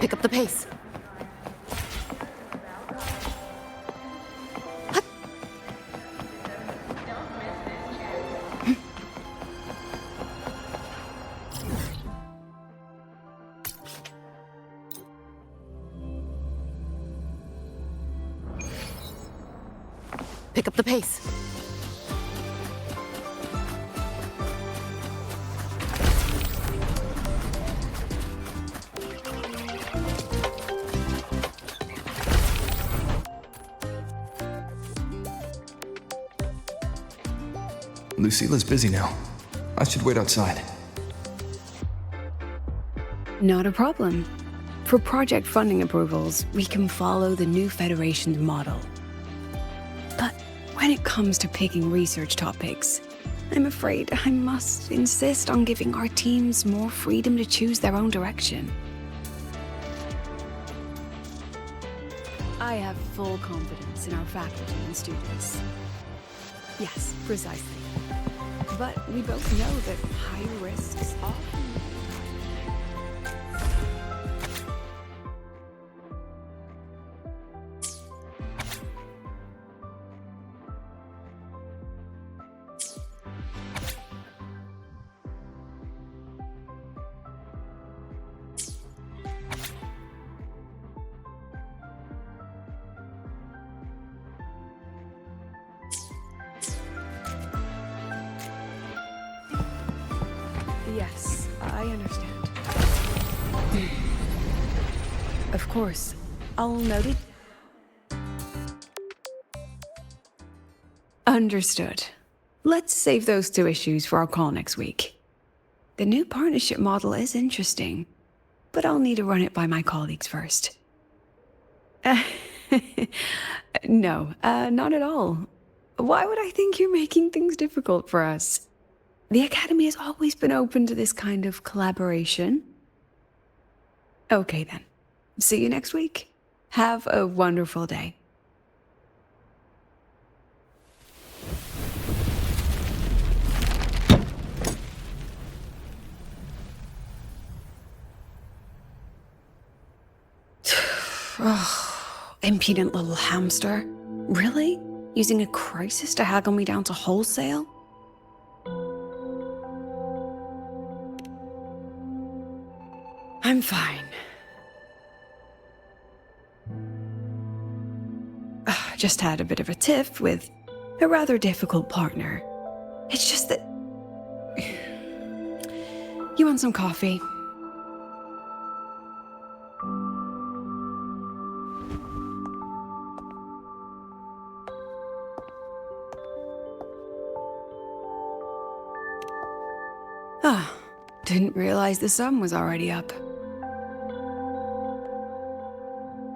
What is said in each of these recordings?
Pick up the pace. Pick up the pace. Lucila's busy now. I should wait outside. Not a problem. For project funding approvals, we can follow the new Federation's model. But when it comes to picking research topics, I'm afraid I must insist on giving our teams more freedom to choose their own direction. I have full confidence in our faculty and students. Yes, precisely. But we both know that high risks often... Yes, I understand. Of course. I'll note it. Understood. Let's save those two issues for our call next week. The new partnership model is interesting, but I'll need to run it by my colleagues first. No, not at all. Why would I think you're making things difficult for us? The Academy has always been open to this kind of collaboration. Okay then. See you next week. Have a wonderful day. Oh, impudent little hamster. Really? Using a crisis to haggle me down to wholesale? I'm fine. Just had a bit of a tiff with a rather difficult partner. It's just that... You want some coffee? Didn't realize the sun was already up.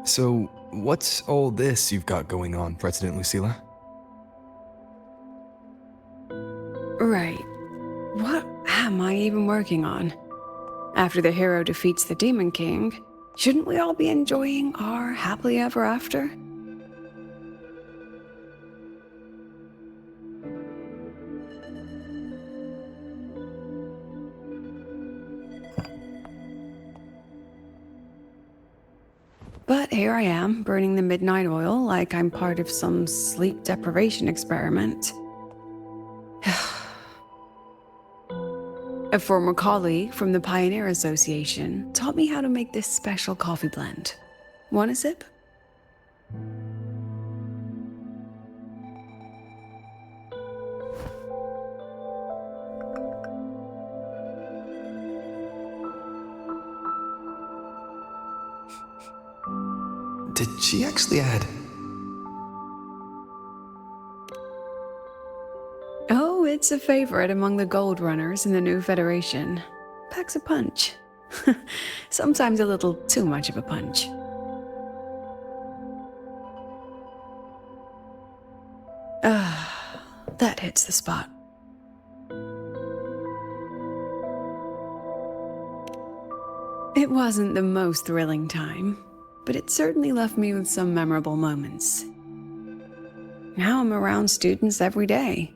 So, what's all this you've got going on, President Lucila? Right. What am I even working on? After the hero defeats the Demon King, shouldn't we all be enjoying our happily ever after? But here I am, burning the midnight oil like I'm part of some sleep deprivation experiment. A former colleague from the Pioneer Association taught me how to make this special coffee blend. Want a sip? Did she actually add? Oh, it's a favorite among the gold runners in the new Federation. Packs a punch. Sometimes a little too much of a punch. That hits the spot. It wasn't the most thrilling time, but it certainly left me with some memorable moments. Now I'm around students every day,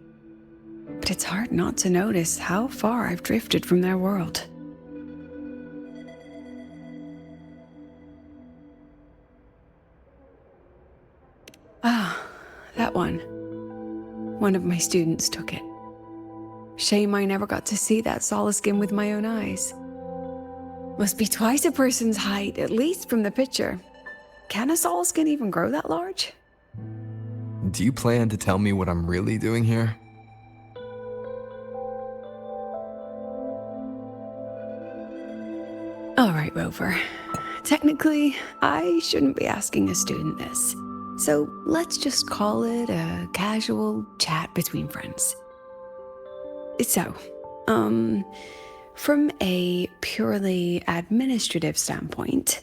but it's hard not to notice how far I've drifted from their world. That one. One of my students took it. Shame I never got to see that solid skin with my own eyes. Must be twice a person's height, at least from the picture. Can a solid skin even grow that large? Do you plan to tell me what I'm really doing here? All right, Rover. Technically, I shouldn't be asking a student this. So let's just call it a casual chat between friends. So, from a purely administrative standpoint,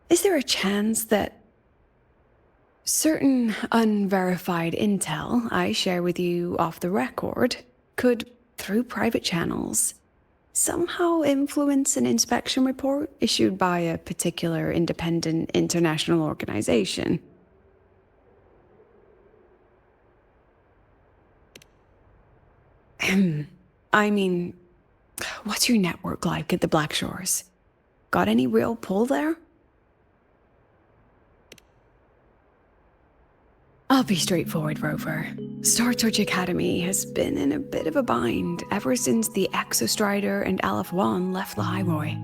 is there a chance that certain unverified intel I share with you off the record could, through private channels, somehow influence an inspection report issued by a particular independent international organization? I mean, what's your network like at the Black Shores? Got any real pull there? I'll be straightforward, Rover. Star Touch Academy has been in a bit of a bind ever since the Exostrider and Aleph One left the highway.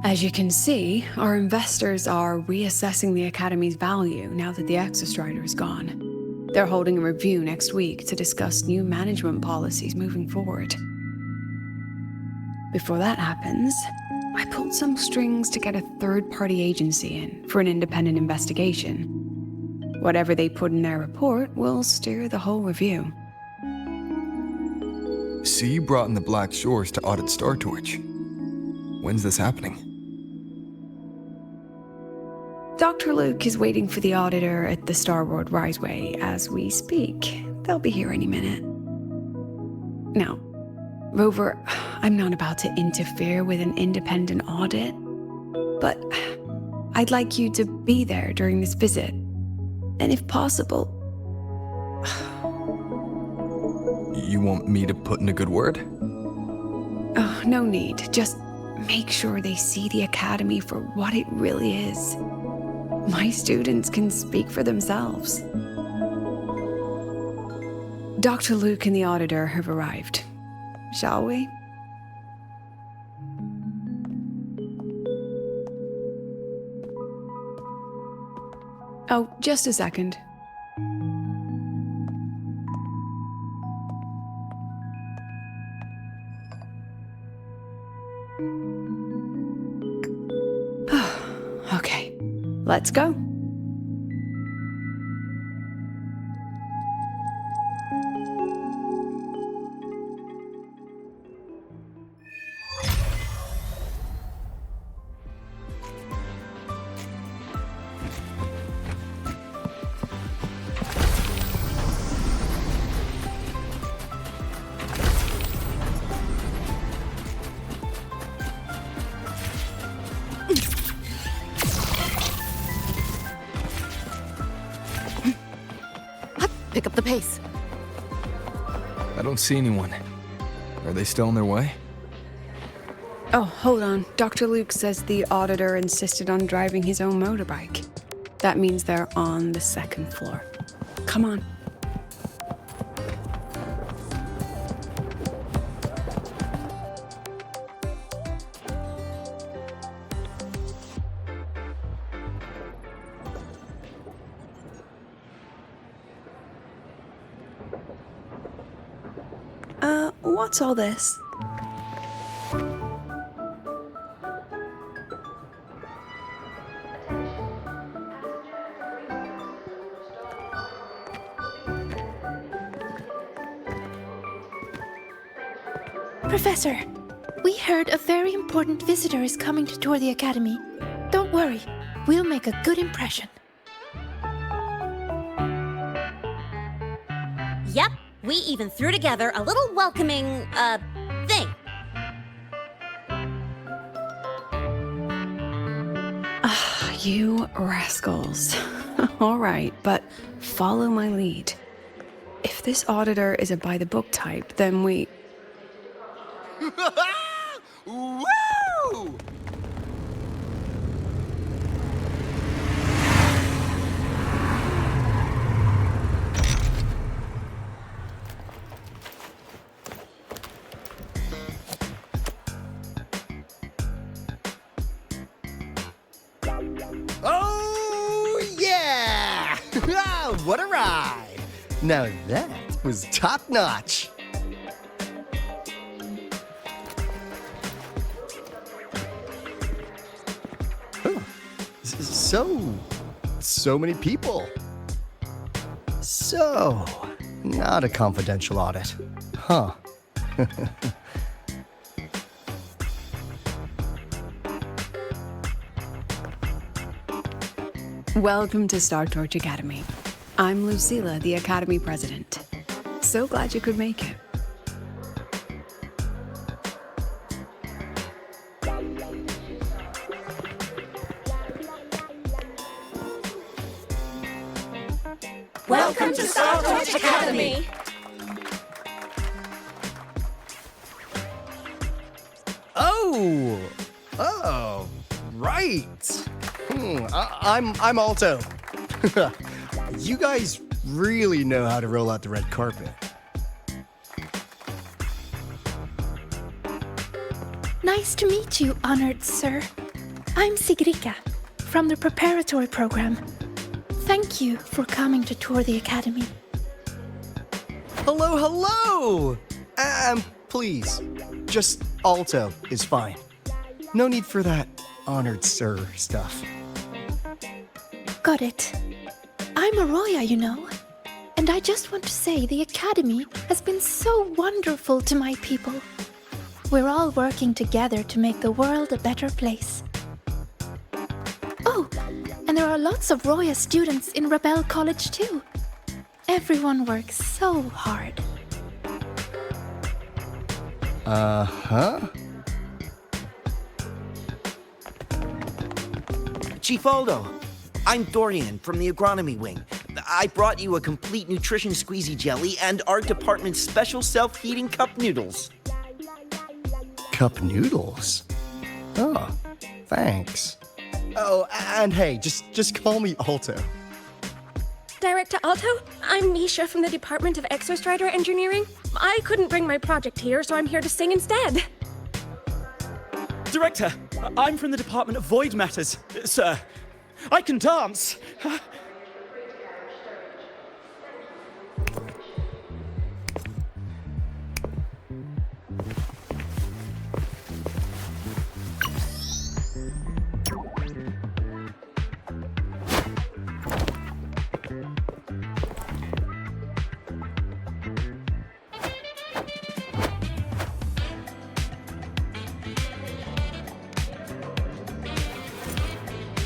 As you can see, our investors are reassessing the Academy's value now that the Exostrider is gone. They're holding a review next week to discuss new management policies moving forward. Before that happens, I pulled some strings to get a third-party agency in for an independent investigation. Whatever they put in their report will steer the whole review. So you brought in the Black Shores to audit Star Torch. When's this happening? Dr. Luke is waiting for the auditor at the Starboard Riseway as we speak. They'll be here any minute. Now, Rover, I'm not about to interfere with an independent audit, but I'd like you to be there during this visit. And if possible... You want me to put in a good word? Oh, no need. Just make sure they see the Academy for what it really is. My students can speak for themselves. Dr. Luke and the auditor have arrived. Shall we? Oh, just a second. Okay, let's go. Pick up the pace. I don't see anyone. Are they still on their way? Oh, hold on. Dr. Luke says the auditor insisted on driving his own motorbike. That means they're on the second floor. Come on. What's all this? Professor, we heard a very important visitor is coming to tour the Academy. Don't worry, we'll make a good impression. Yep, we even threw together a little welcoming, thing. You rascals. All right, but follow my lead. If this auditor is a by-the-book type, then we... Woo! Oh, yeah! What a ride! Now that was top-notch. Huh. So many people. So, not a confidential audit. Huh. Welcome to Star Torch Academy. I'm Lucilla, the Academy President. So glad you could make it. Welcome to Star Torch Academy! Oh, right. I'm Alto. You guys really know how to roll out the red carpet. Nice to meet you, honored sir. I'm Sigrika, from the preparatory program. Thank you for coming to tour the academy. Hello! Please, just Alto is fine. No need for that honored sir stuff. Got it. I'm a Roya, you know. And I just want to say the academy has been so wonderful to my people. We're all working together to make the world a better place. Oh, and there are lots of Roya students in Rebel College too. Everyone works so hard. Uh-huh. Chief Aldo, I'm Dorian from the agronomy wing. I brought you a complete nutrition squeezy jelly and our department's special self-heating cup noodles. Cup noodles? Oh, thanks. Oh, and hey, just call me Alto. Director Alto, I'm Nisha from the Department of Exostrider Engineering. I couldn't bring my project here, so I'm here to sing instead. Director, I'm from the Department of Void Matters, sir. I can dance.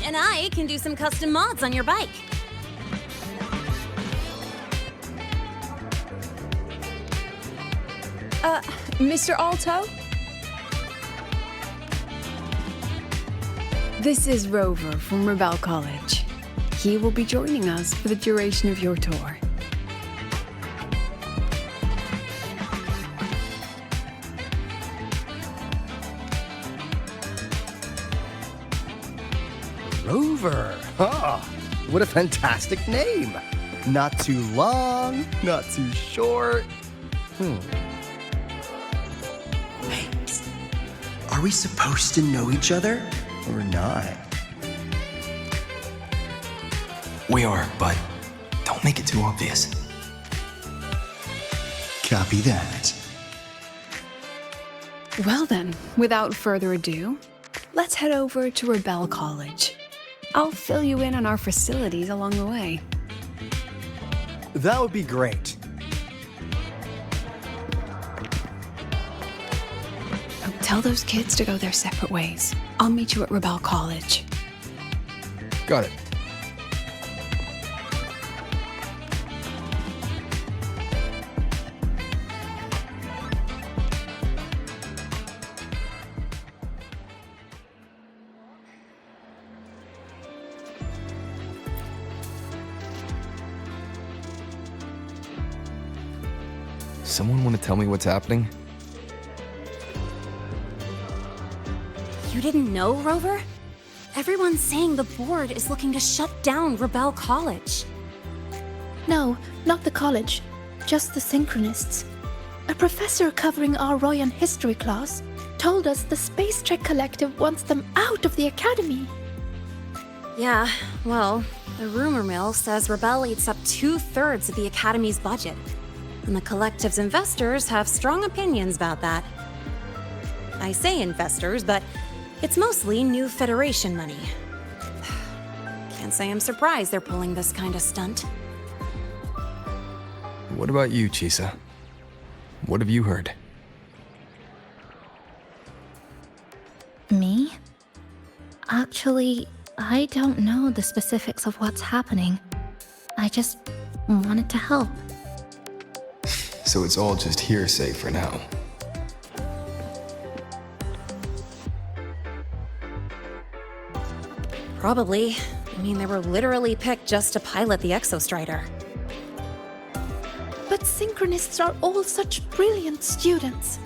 And I can do some custom mods on your bike. Mr. Alto? This is Rover from Rebel College. He will be joining us for the duration of your tour. Rover. Oh, what a fantastic name. Not too long, not too short. Hey, psst. Are we supposed to know each other or not? We are, but don't make it too obvious. Copy that. Well then, without further ado, let's head over to Rebel College. I'll fill you in on our facilities along the way. That would be great. Oh, tell those kids to go their separate ways. I'll meet you at Rebel College. Got it. Someone want to tell me what's happening? You didn't know, Rover? Everyone's saying the board is looking to shut down Rebel College. No, not the college, just the Synchronists. A professor covering our Royan history class told us the Space Trek Collective wants them out of the academy. Yeah, well, the rumor mill says Rebel eats up 2/3 of the Academy's budget. And the collective's investors have strong opinions about that. I say investors, but it's mostly new Federation money. Can't say I'm surprised they're pulling this kind of stunt. What about you, Chisa? What have you heard? Me? Actually, I don't know the specifics of what's happening. I just wanted to help. So it's all just hearsay for now. Probably. I mean, they were literally picked just to pilot the Exostrider. But Synchronists are all such brilliant students.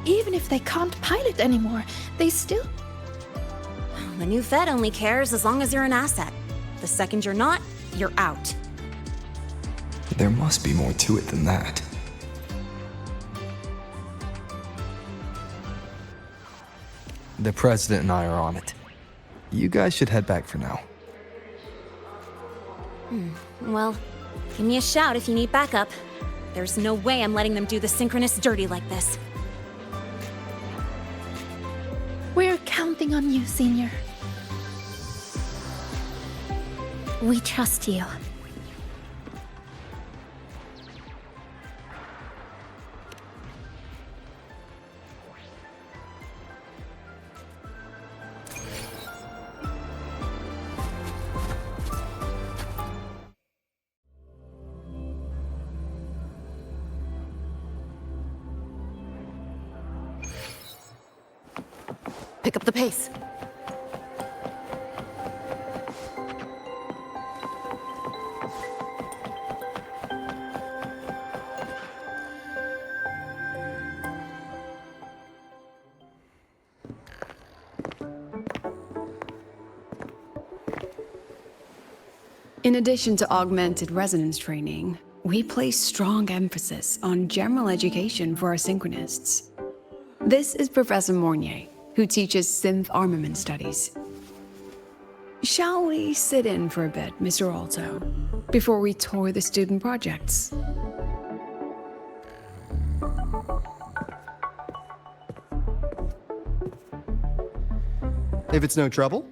Even if they can't pilot anymore, they still... The new Fed only cares as long as you're an asset. The second you're not, you're out. There must be more to it than that. The President and I are on it. You guys should head back for now. Well, give me a shout if you need backup. There's no way I'm letting them do the Synchronists dirty like this. We're counting on you, Senior. We trust you. Pick up the pace. In addition to augmented resonance training, we place strong emphasis on general education for our Synchronists. This is Professor Mornier, who teaches synth armament studies. Shall we sit in for a bit, Mr. Alto, before we tour the student projects? If it's no trouble.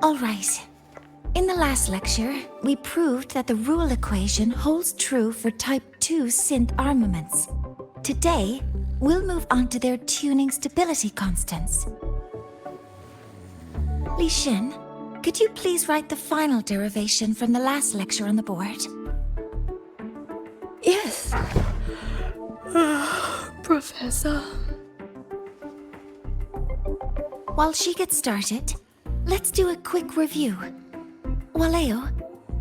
All right. In the last lecture, we proved that the rule equation holds true for Type 2 synth armaments. Today, we'll move on to their tuning stability constants. Li Xin, could you please write the final derivation from the last lecture on the board? Yes. Professor. While she gets started, let's do a quick review. Waleo,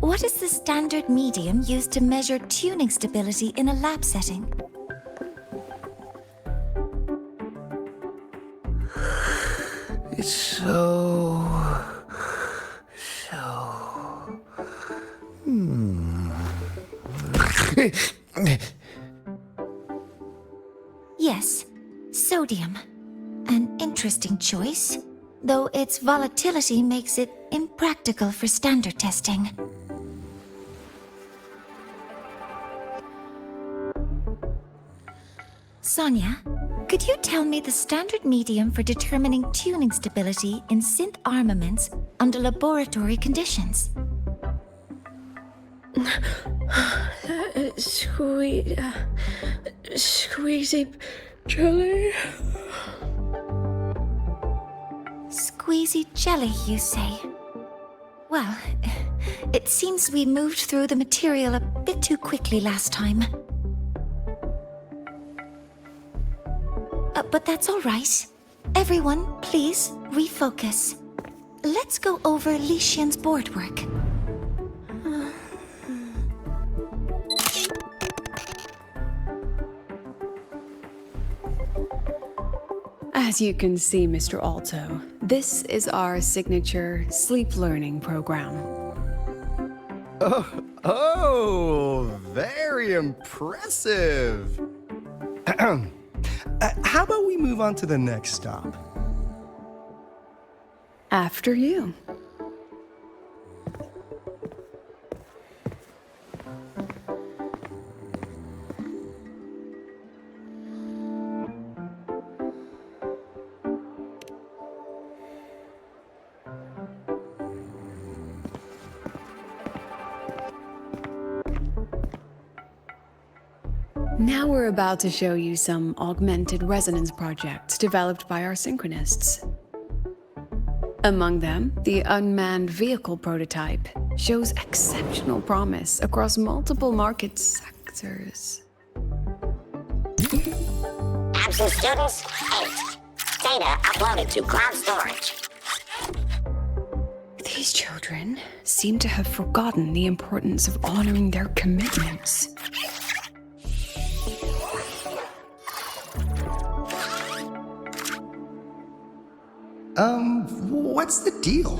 what is the standard medium used to measure tuning stability in a lab setting? It's so... Yes, sodium. An interesting choice, though its volatility makes it impractical for standard testing. Sonia, could you tell me the standard medium for determining tuning stability in synth armaments under laboratory conditions? Squeezy jelly. Squeezy jelly, you say? Well, it seems we moved through the material a bit too quickly last time. But that's all right. Everyone, please refocus. Let's go over Li Xian's board work. As you can see, Mr. Alto, this is our signature sleep learning program. Oh, very Very impressive. How about we move on to the next stop? After you. Now we're about to show you some augmented resonance projects developed by our synchronists. Among them, the unmanned vehicle prototype shows exceptional promise across multiple market sectors. Absent students, 8. Data uploaded to cloud storage. These children seem to have forgotten the importance of honoring their commitments. What's the deal?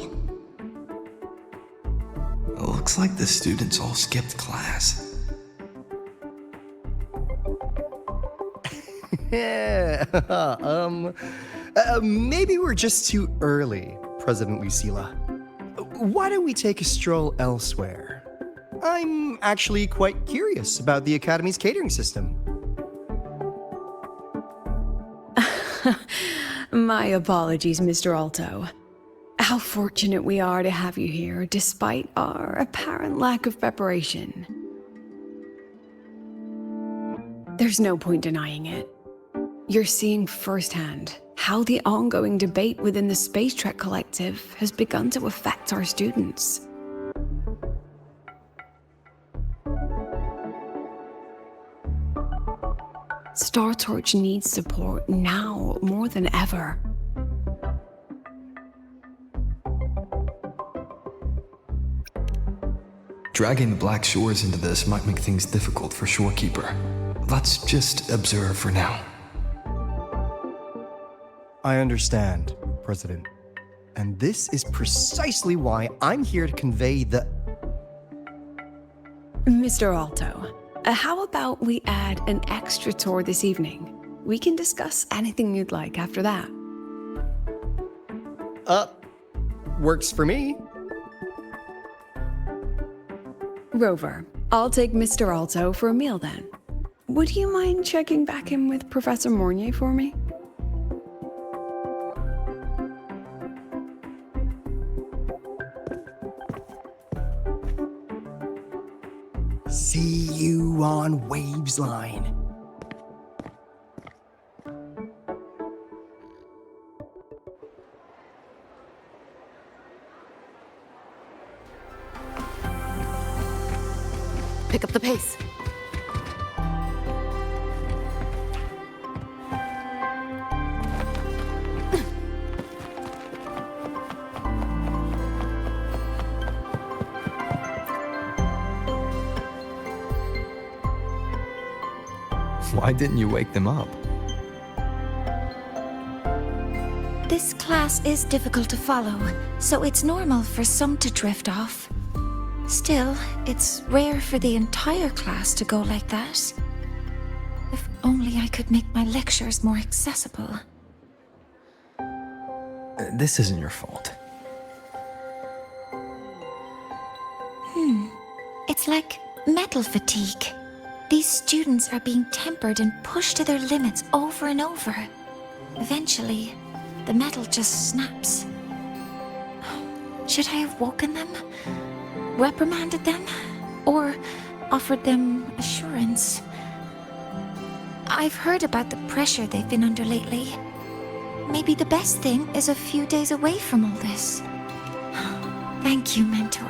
Looks like the students all skipped class. Yeah, maybe we're just too early, President Lucila. Why don't we take a stroll elsewhere? I'm actually quite curious about the Academy's catering system. My apologies, Mr. Alto. How fortunate we are to have you here, despite our apparent lack of preparation. There's no point denying it. You're seeing firsthand how the ongoing debate within the Space Trek Collective has begun to affect our students. Star Torch needs support now more than ever. Dragging the Black Shores into this might make things difficult for Shorekeeper. Let's just observe for now. I understand, President. And this is precisely why I'm here to convey the... Mr. Alto, how about we add an extra tour this evening? We can discuss anything you'd like after that. Works for me. Rover, I'll take Mr. Alto for a meal then. Would you mind checking back in with Professor Mornier for me? See you on Waves Line. Pick up the pace. Why didn't you wake them up? This class is difficult to follow, so it's normal for some to drift off. Still, it's rare for the entire class to go like that. If only I could make my lectures more accessible. This isn't your fault. It's like metal fatigue. These students are being tempered and pushed to their limits over and over. Eventually, the metal just snaps. Should I have woken them? Reprimanded them? Or offered them assurance? I've heard about the pressure they've been under lately. Maybe the best thing is a few days away from all this. Thank you, Mentor.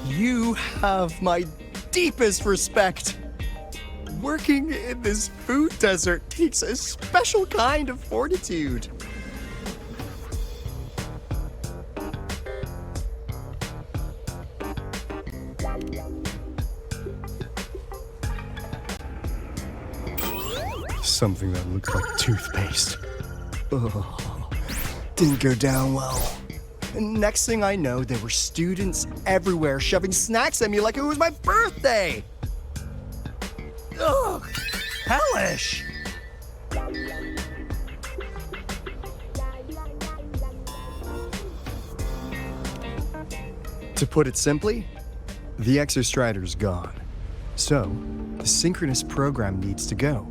You have my deepest respect. Working in this food desert takes a special kind of fortitude. Something that looked like toothpaste. Ugh. Didn't go down well. And next thing I know, there were students everywhere shoving snacks at me like it was my birthday. Ugh, hellish. To put it simply, the Exostrider's gone. So, the synchronous program needs to go.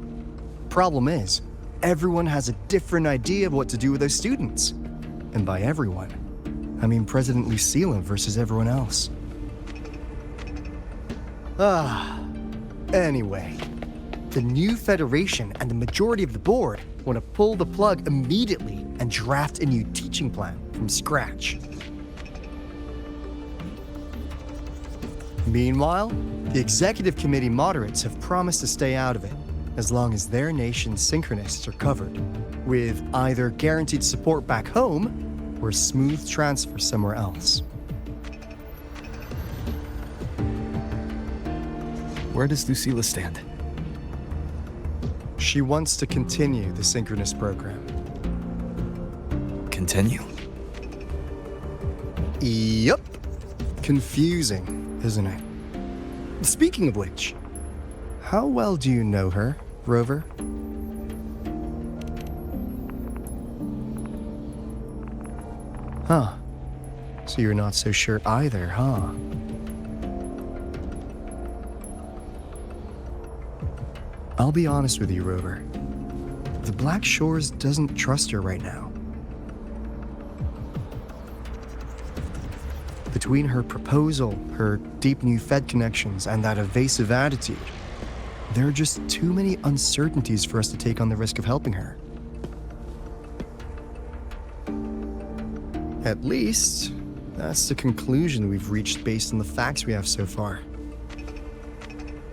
Problem is, everyone has a different idea of what to do with those students. And by everyone, I mean President Lucilla versus everyone else. Anyway, the new Federation and the majority of the board want to pull the plug immediately and draft a new teaching plan from scratch. Meanwhile, the executive committee moderates have promised to stay out of it as long as their nation's synchronists are covered, with either guaranteed support back home or a smooth transfer somewhere else. Where does Lucilla stand? She wants to continue the synchronous program. Continue? Yup. Confusing, isn't it? Speaking of which, how well do you know her, Rover? Huh. So you're not so sure either, huh? I'll be honest with you, Rover. The Black Shores doesn't trust her right now. Between her proposal, her deep new Fed connections, and that evasive attitude, there are just too many uncertainties for us to take on the risk of helping her. At least, that's the conclusion we've reached based on the facts we have so far.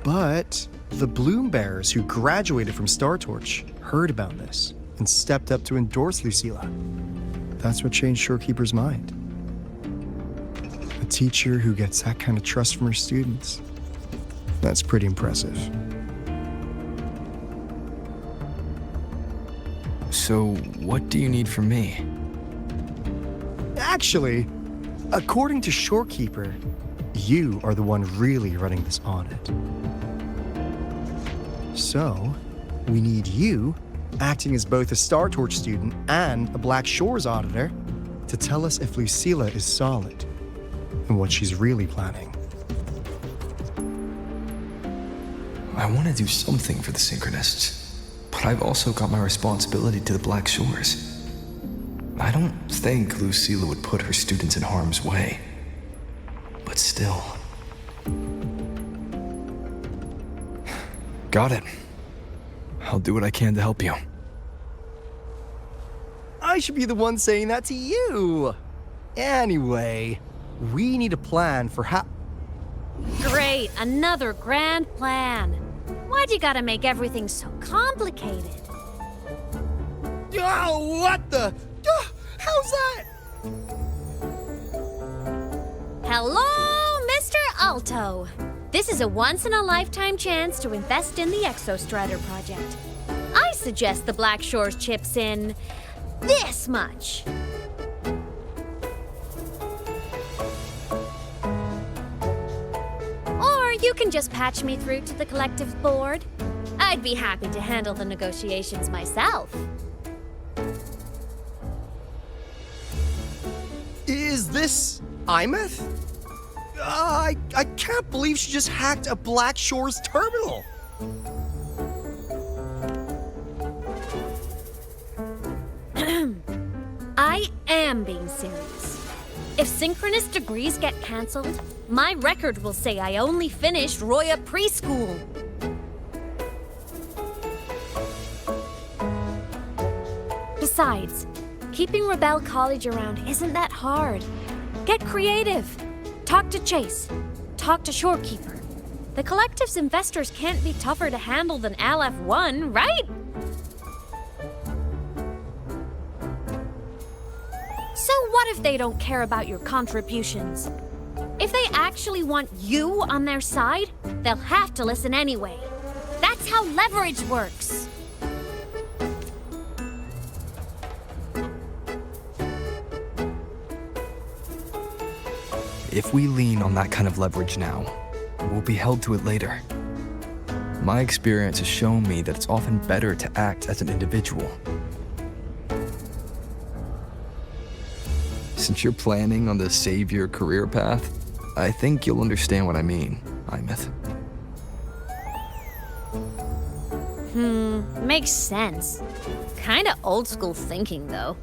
But the Bloom Bearers who graduated from Star Torch heard about this and stepped up to endorse Lucilla. That's what changed Shorekeeper's mind. A teacher who gets that kind of trust from her students. That's pretty impressive. So, what do you need from me? Actually, according to Shorekeeper, you are the one really running this audit. So, we need you, acting as both a Star Torch student and a Black Shores auditor, to tell us if Lucilla is solid and what she's really planning. I want to do something for the Synchronists, but I've also got my responsibility to the Black Shores. I don't think Lucilla would put her students in harm's way, but still. Got it. I'll do what I can to help you. I should be the one saying that to you. Anyway, we need a plan for how... Great, another grand plan. Why'd you gotta make everything so complicated? Oh, what the... how's that? Hello, Mr. Alto. This is a once-in-a-lifetime chance to invest in the Exostrider project. I suggest the Black Shores chips in this much. Or you can just patch me through to the collective board. I'd be happy to handle the negotiations myself. Is this Imeth? I can't believe she just hacked a Black Shores terminal. I am being serious. If synchronous degrees get cancelled, my record will say I only finished Roya preschool. Besides, keeping Rebel College around isn't that hard. Get creative. Talk to Chase. talk to Shorekeeper. The Collective's investors can't be tougher to handle than LF1, right? So what if they don't care about your contributions? If they actually want you on their side, they'll have to listen anyway. That's how leverage works. If we lean on that kind of leverage now, we'll be held to it later. My experience has shown me that it's often better to act as an individual. Since you're planning on the savior career path, I think you'll understand what I mean, Imeth. Makes sense. Kinda old school thinking, though.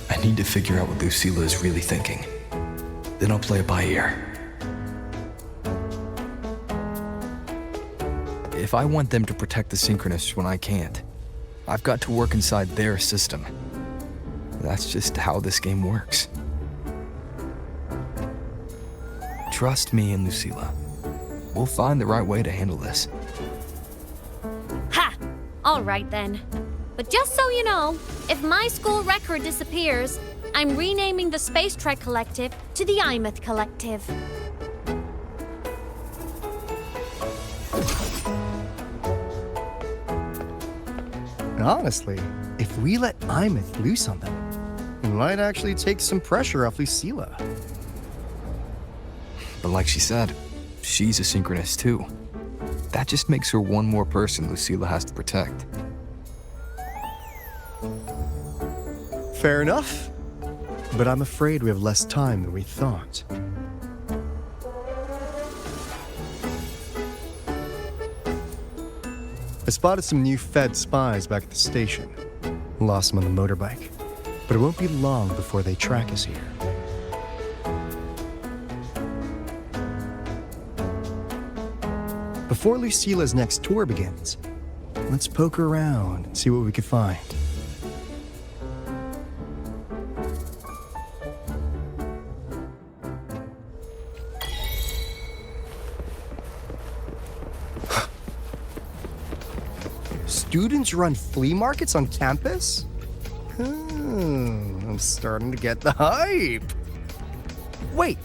I need to figure out what Lucilla is really thinking. Then I'll play it by ear. If I want them to protect the Synchronists when I can't, I've got to work inside their system. That's just how this game works. Trust me and Lucilla. We'll find the right way to handle this. Ha! All right then. But just so you know, if my school record disappears, I'm renaming the Space Trek Collective to the Imeth Collective. Honestly, if we let Imeth loose on them, it might actually take some pressure off Lucilla. But like she said, she's a Synchronist too. That just makes her one more person Lucilla has to protect. Fair enough. But I'm afraid we have less time than we thought. I spotted some new Fed spies back at the station. Lost them on the motorbike. But it won't be long before they track us here. Before Lucilla's next tour begins, let's poke around and see what we can find. Students run flea markets on campus? I'm starting to get the hype. Wait,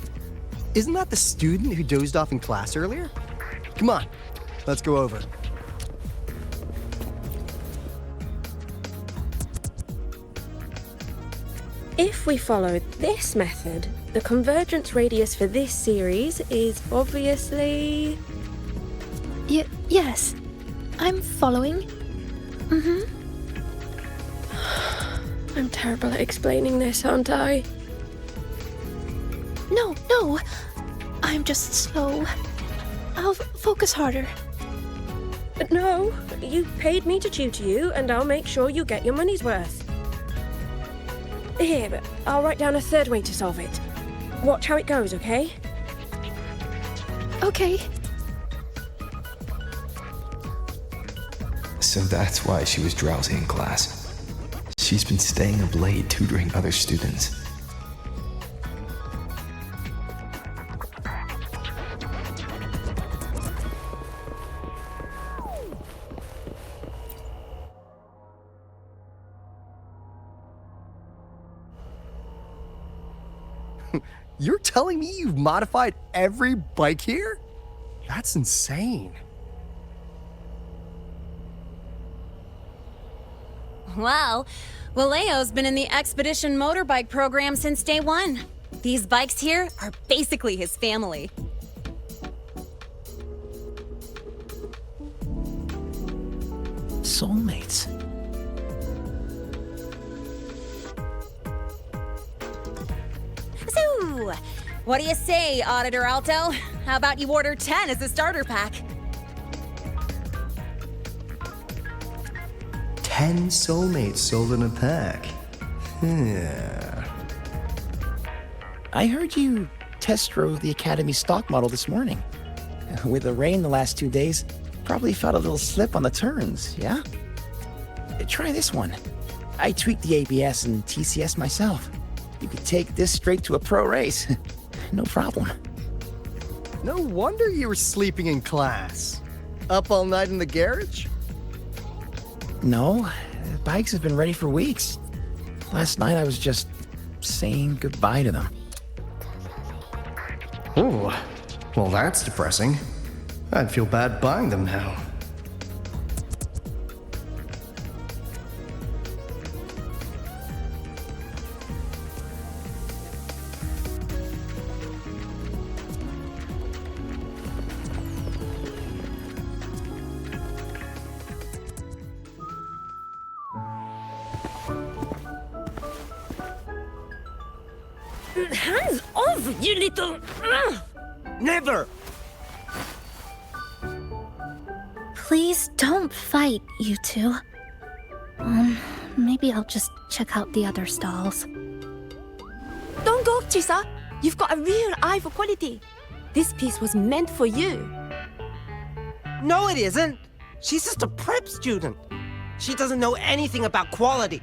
isn't that the student who dozed off in class earlier? Come on, let's go over. If we follow this method, the convergence radius for this series is obviously... Yes, I'm following. I'm terrible at explaining this, aren't I? No, I'm just slow. I'll focus harder. No, you paid me to tutor you, and I'll make sure you get your money's worth. Here, but I'll write down a third way to solve it. Watch how it goes, okay? Okay. So that's why she was drowsy in class. She's been staying up late tutoring other students. You're telling me you've modified every bike here? That's insane. Wow, Valeo's been in the Expedition motorbike program since day one. These bikes here are basically his family. Soulmates. So, what do you say, Auditor Alto? How about you order 10 as a starter pack? 10 soulmates sold in a pack. I heard you test drove the Academy stock model this morning. With the rain the last 2 days, probably felt a little slip on the turns, yeah? Try this one. I tweaked the ABS and TCS myself. You could take this straight to a pro race. No problem. No wonder you were sleeping in class. Up all night in the garage? No, bikes have been ready for weeks. Last night I was just saying goodbye to them. Oh, well that's depressing. I'd feel bad buying them now. Hands off, you little... Never! Please don't fight, you two. Maybe I'll just check out the other stalls. Don't go, Chisa. You've got a real eye for quality. This piece was meant for you. No, it isn't. She's just a prep student. She doesn't know anything about quality.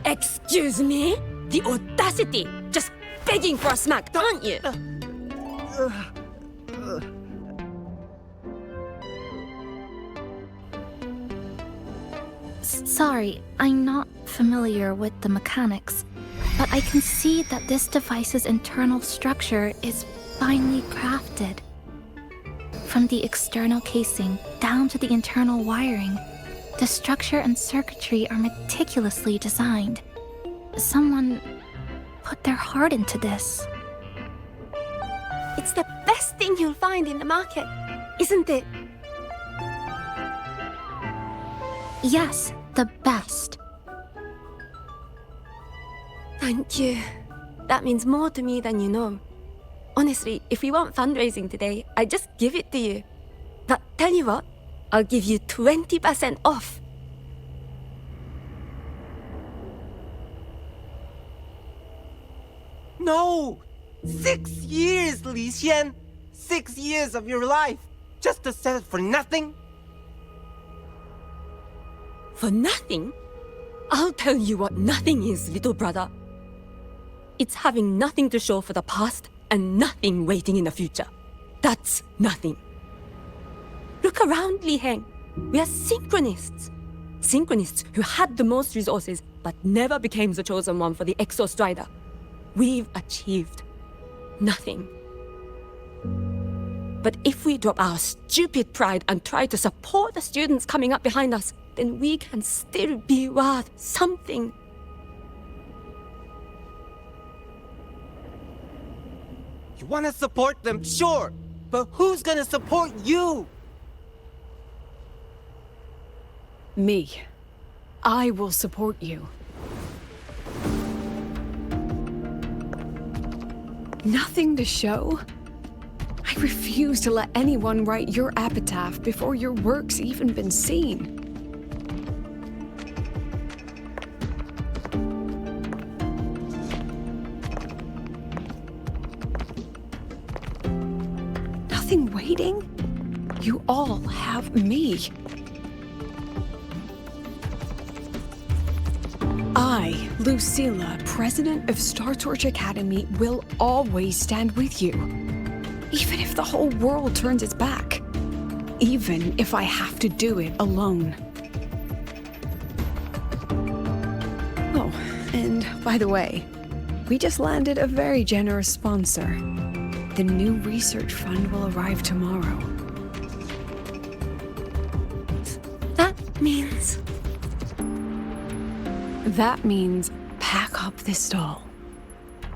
Excuse me? The audacity! Just begging for a smack, aren't you? Sorry, I'm not familiar with the mechanics, but I can see that this device's internal structure is finely crafted. From the external casing down to the internal wiring, the structure and circuitry are meticulously designed. Someone put their heart into this. It's the best thing you'll find in the market, isn't it? Yes, the best. Thank you. That means more to me than you know. Honestly, if we want fundraising today, I'd just give it to you. But tell you what, I'll give you 20% off. No! 6 years, Li Xian! 6 years of your life, just to sell it for nothing? For nothing? I'll tell you what nothing is, little brother. It's having nothing to show for the past and nothing waiting in the future. That's nothing. Look around, Li Heng. We are synchronists. Synchronists who had the most resources but never became the chosen one for the Exo Strider. We've achieved nothing. But if we drop our stupid pride and try to support the students coming up behind us, then we can still be worth something. You want to support them, sure, but who's gonna support you? Me. I will support you. Nothing to show? I refuse to let anyone write your epitaph before your work's even been seen. Nothing waiting? You all have me. I, Lucilla, president of Star Torch Academy, will always stand with you. Even if the whole world turns its back. Even if I have to do it alone. Oh, and by the way, we just landed a very generous sponsor. The new research fund will arrive tomorrow. That means... That means pack up this stall.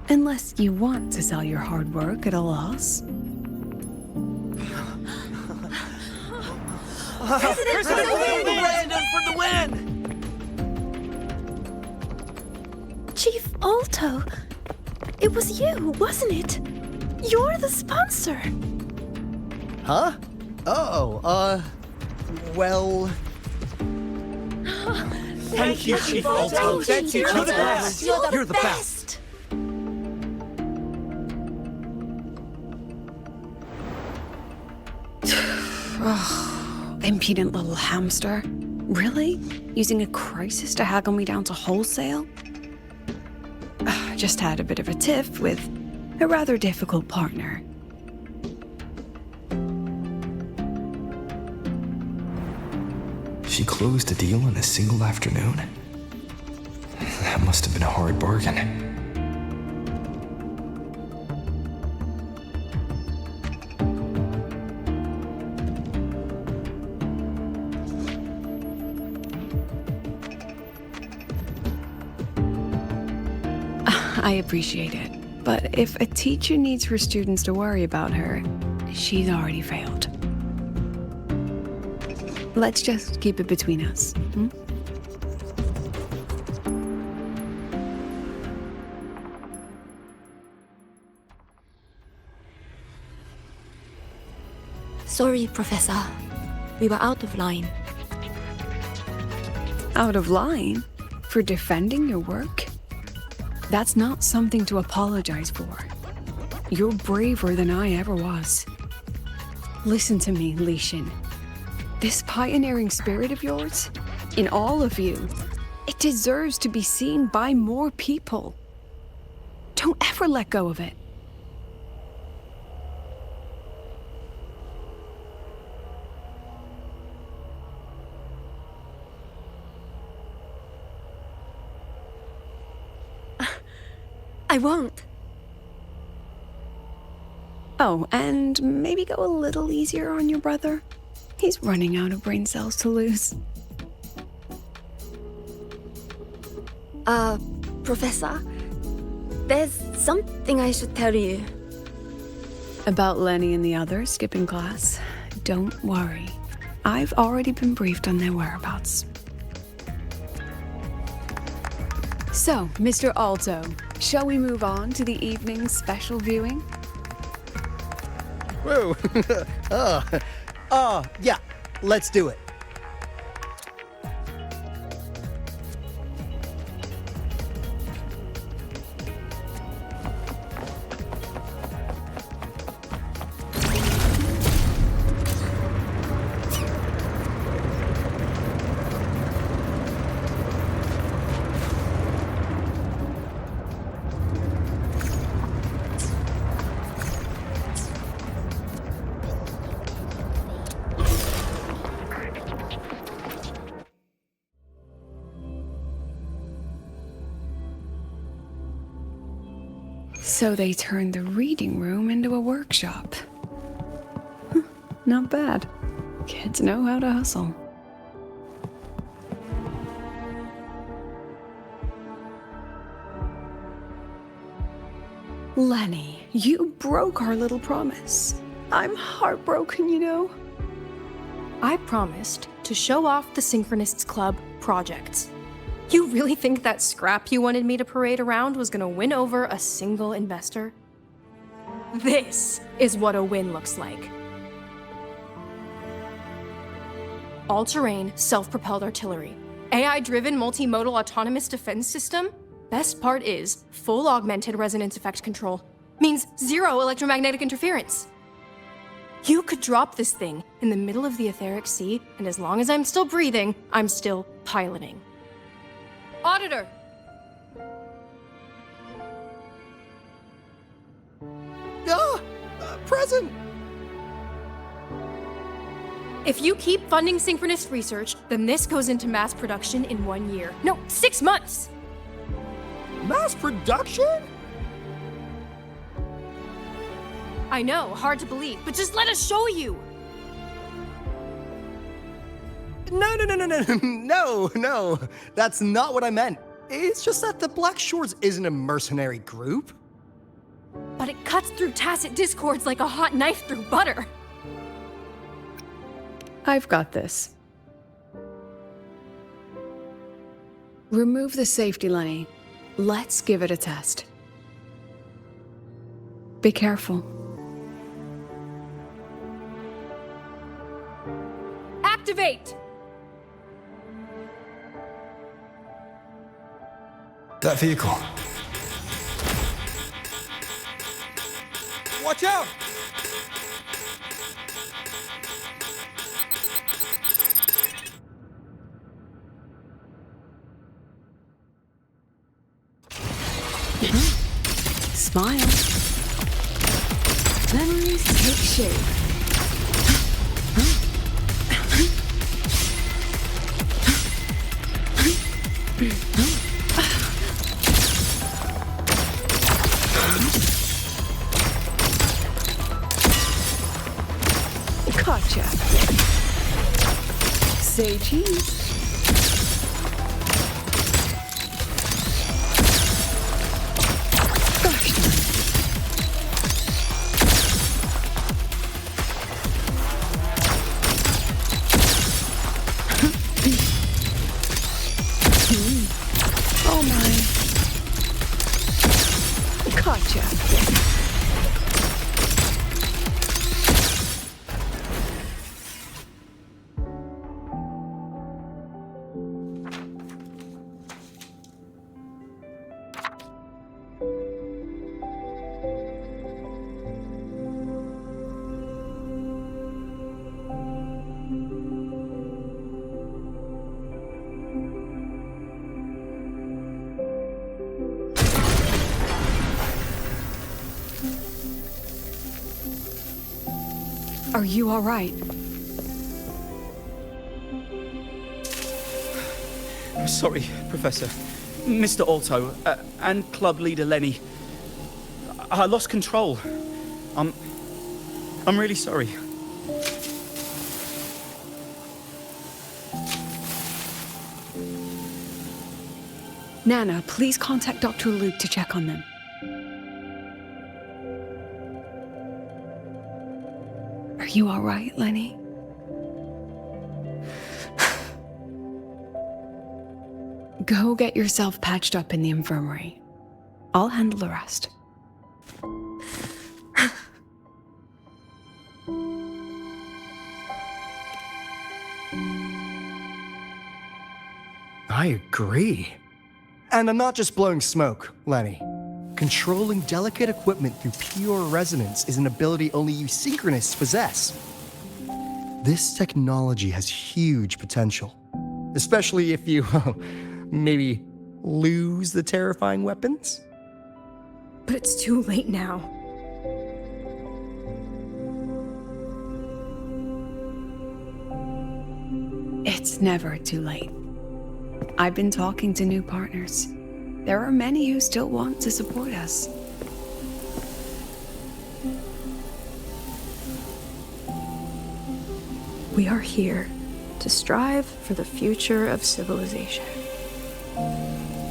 Unless you want to sell your hard work at a loss. President for the win! Chief Alto, it was you, wasn't it? You're the sponsor. Huh? Oh, well... Thank you, Chief Alto. Thank you. You're the best. You're the best. Impudent little hamster. Really? Using a crisis to haggle me down to wholesale? Just had a bit of a tiff with a rather difficult partner. She closed a deal in a single afternoon? That must have been a hard bargain. I appreciate it, but if a teacher needs her students to worry about her, she's already failed. Let's just keep it between us, hmm? Sorry, Professor. We were out of line. Out of line? For defending your work? That's not something to apologize for. You're braver than I ever was. Listen to me, Li Xin. This pioneering spirit of yours, in all of you, it deserves to be seen by more people. Don't ever let go of it. I won't. Oh, and maybe go a little easier on your brother. He's running out of brain cells to lose. Professor, there's something I should tell you. About Lenny and the others skipping class? Don't worry. I've already been briefed on their whereabouts. So, Mr. Alto, shall we move on to the evening's special viewing? Whoa. Yeah, let's do it. So they turned the reading room into a workshop. Not bad. Kids know how to hustle. Lenny, you broke our little promise. I'm heartbroken, you know. I promised to show off the Synchronists Club projects. You really think that scrap you wanted me to parade around was gonna win over a single investor? This is what a win looks like. All-terrain, self-propelled artillery. AI-driven multimodal autonomous defense system? Best part is, full augmented resonance effect control. Means zero electromagnetic interference. You could drop this thing in the middle of the etheric sea, and as long as I'm still breathing, I'm still piloting. Auditor! Present! If you keep funding synchronous research, then this goes into mass production in 1 year. No, 6 months! Mass production? I know, hard to believe, but just let us show you! No. That's not what I meant. It's just that the Black Shores isn't a mercenary group. But it cuts through tacit discords like a hot knife through butter. I've got this. Remove the safety, Lenny. Let's give it a test. Be careful. Activate! That vehicle. Watch out! Smile. Memories take shape. Gotcha. Say cheese. Gosh darn. Oh my. Gotcha. Are you all right? Sorry, Professor. Mr. Alto, and club leader Lenny. I lost control. I'm really sorry. Nana, please contact Dr. Luke to check on them. Are you all right, Lenny? Go get yourself patched up in the infirmary. I'll handle the rest. I agree. And I'm not just blowing smoke, Lenny. Controlling delicate equipment through pure resonance is an ability only you synchronists possess. This technology has huge potential, especially if you, maybe lose the terrifying weapons? But it's too late now. It's never too late. I've been talking to new partners. There are many who still want to support us. We are here to strive for the future of civilization.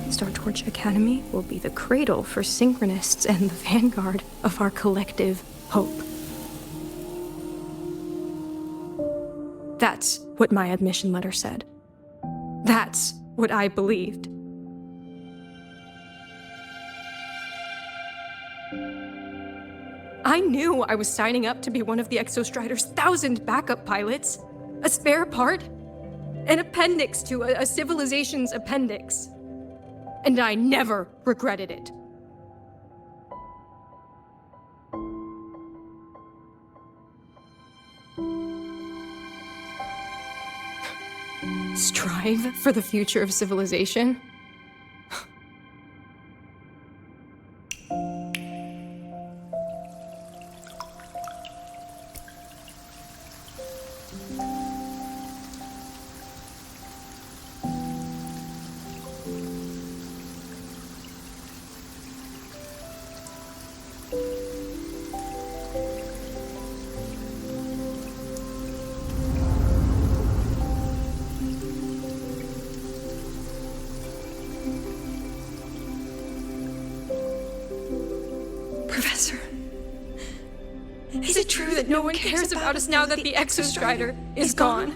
Startorch Academy will be the cradle for synchronists and the vanguard of our collective hope. That's what my admission letter said. That's what I believed. I knew I was signing up to be one of the Exostrider's 1,000 backup pilots, a spare part, an appendix to a civilization's appendix. And I never regretted it. Strive for the future of civilization? Professor, is it true that no one cares about us now that the Exostrider is gone?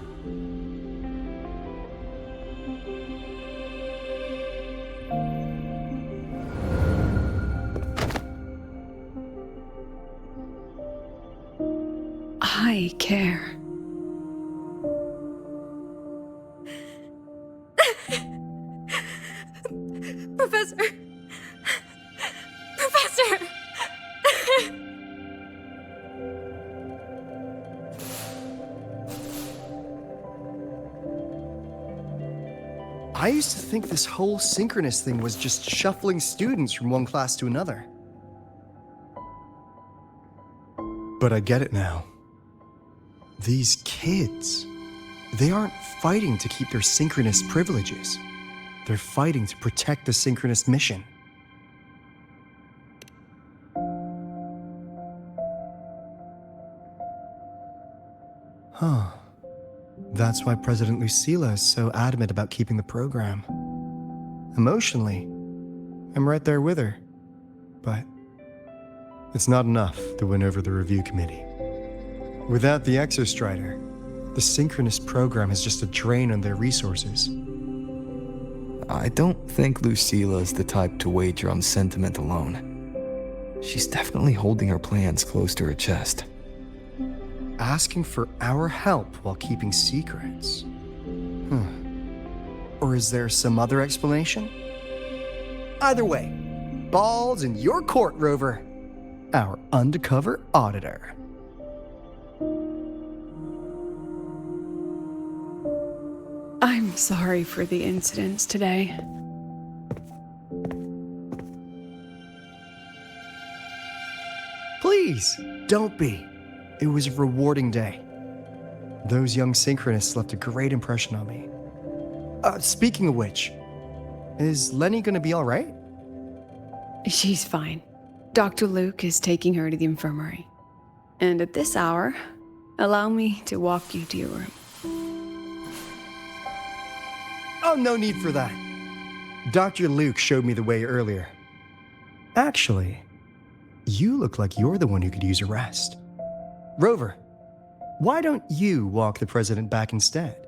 I care. Professor! Professor! I used to think this whole synchronous thing was just shuffling students from one class to another. But I get it now. These kids, they aren't fighting to keep their synchronous privileges. They're fighting to protect the synchronous mission. Huh. That's why President Lucilla is so adamant about keeping the program. Emotionally, I'm right there with her. But it's not enough to win over the review committee. Without the Exostrider, the synchronous program is just a drain on their resources. I don't think Lucila's the type to wager on sentiment alone. She's definitely holding her plans close to her chest. Asking for our help while keeping secrets. Or is there some other explanation? Either way, ball's in your court, Rover. Our undercover auditor. I'm sorry for the incidents today. Please, don't be. It was a rewarding day. Those young synchronists left a great impression on me. Speaking of which, is Lenny gonna be all right? She's fine. Dr. Luke is taking her to the infirmary. And at this hour, allow me to walk you to your room. Oh, no need for that. Dr. Luke showed me the way earlier. Actually, you look like you're the one who could use a rest. Rover, why don't you walk the president back instead?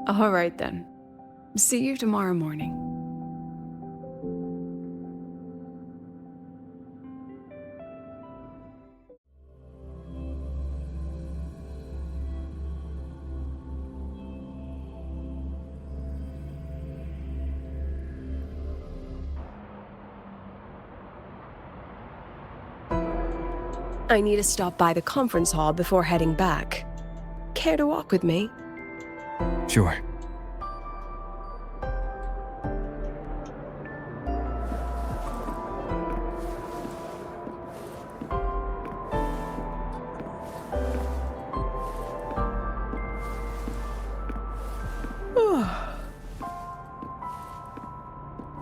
All right then. See you tomorrow morning. I need to stop by the conference hall before heading back. Care to walk with me? Sure.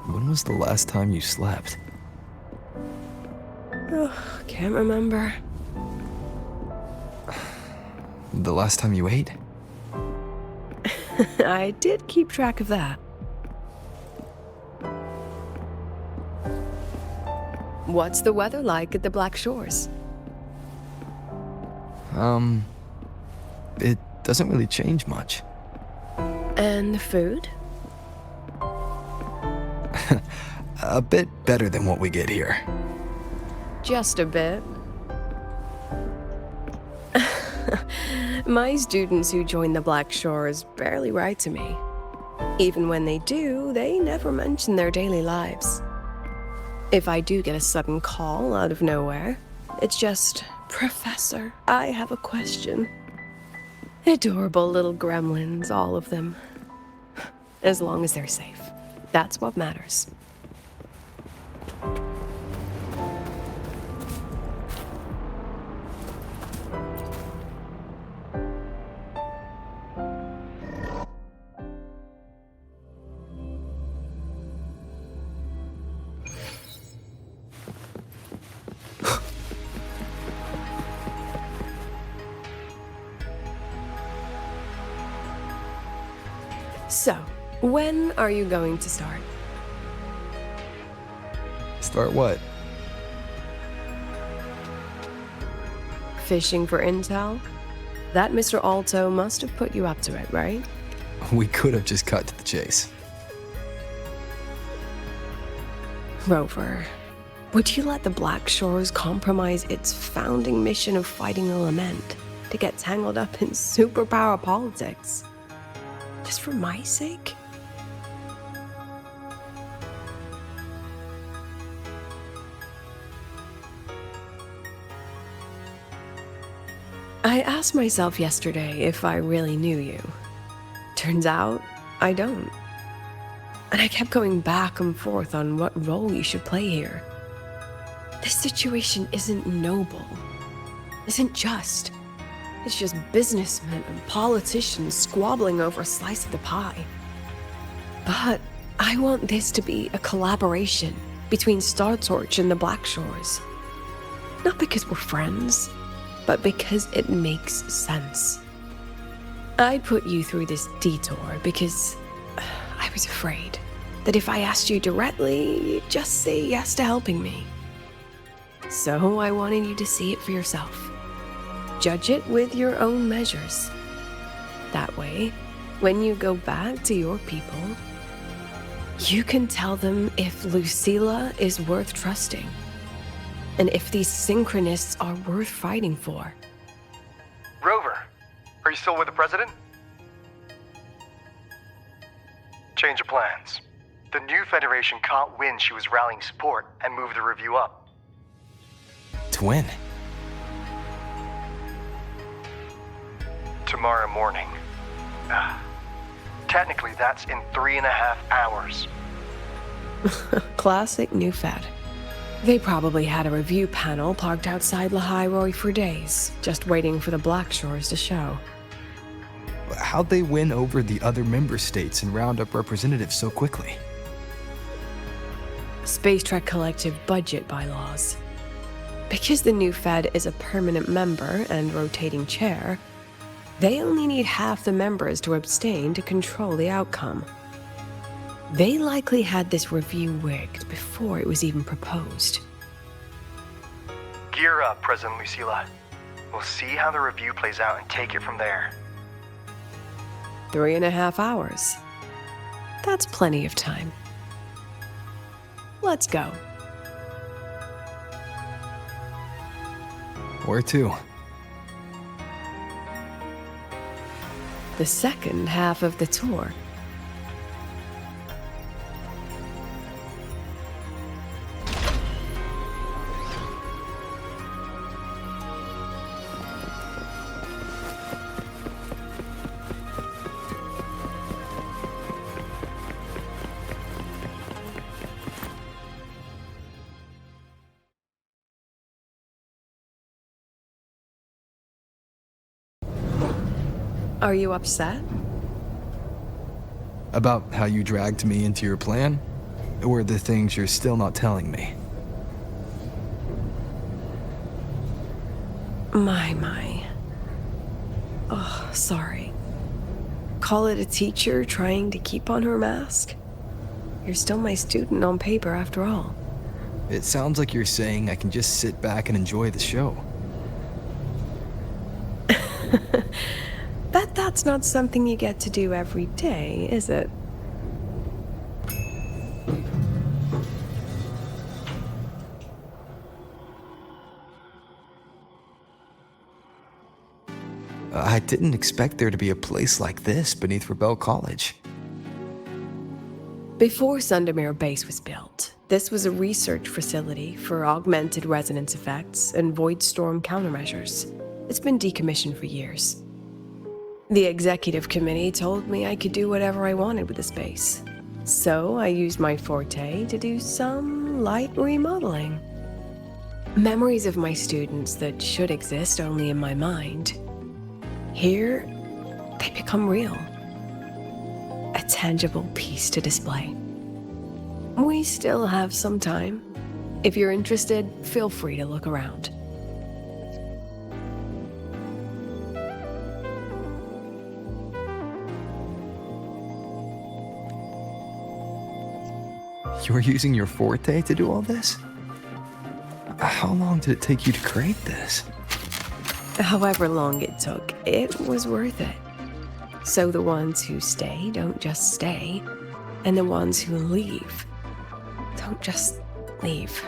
When was the last time you slept? Can't remember. The last time you ate? I did keep track of that. What's the weather like at the Black Shores? It doesn't really change much. And the food? A bit better than what we get here. Just a bit. My students who join the Black Shores barely write to me. Even when they do, they never mention their daily lives. If I do get a sudden call out of nowhere, it's just, "Professor, I have a question." Adorable little gremlins, all of them. As long as they're safe. That's what matters. So, when are you going to start? Start what? Fishing for intel? That Mr. Alto must have put you up to it, right? We could have just cut to the chase. Rover, would you let the Black Shores compromise its founding mission of fighting the Lament to get tangled up in superpower politics? Just for my sake? I asked myself yesterday if I really knew you. Turns out, I don't. And I kept going back and forth on what role you should play here. This situation isn't noble, isn't just. It's just businessmen and politicians squabbling over a slice of the pie. But I want this to be a collaboration between Star Torch and the Black Shores. Not because we're friends, but because it makes sense. I put you through this detour because I was afraid that if I asked you directly, you'd just say yes to helping me. So I wanted you to see it for yourself. Judge it with your own measures. That way, when you go back to your people, you can tell them if Lucilla is worth trusting, and if these synchronists are worth fighting for. Rover, are you still with the president? Change of plans. The new Federation caught wind she was rallying support and moved the review up. To when? Tomorrow morning. Technically, that's in 3.5 hours. Classic New Fed. They probably had a review panel parked outside Lahai for days, just waiting for the Black Shores to show. How'd they win over the other member states and round up representatives so quickly? Space Trek Collective budget bylaws. Because the new Fed is a permanent member and rotating chair, they only need half the members to abstain to control the outcome. They likely had this review rigged before it was even proposed. Gear up, President Lucilla. We'll see how the review plays out and take it from there. 3.5 hours. That's plenty of time. Let's go. Where to? The second half of the tour. Are you upset? About how you dragged me into your plan? Or the things you're still not telling me? My. Oh, sorry. Call it a teacher trying to keep on her mask? You're still my student on paper after all. It sounds like you're saying I can just sit back and enjoy the show. That's not something you get to do every day, is it? I didn't expect there to be a place like this beneath Rebel College. Before Sundermere Base was built, this was a research facility for augmented resonance effects and void storm countermeasures. It's been decommissioned for years. The executive committee told me I could do whatever I wanted with the space. So I used my forte to do some light remodeling. Memories of my students that should exist only in my mind. Here, they become real. A tangible piece to display. We still have some time. If you're interested, feel free to look around. You're using your forte to do all this? How long did it take you to create this? However long it took, it was worth it. So the ones who stay don't just stay, and the ones who leave don't just leave.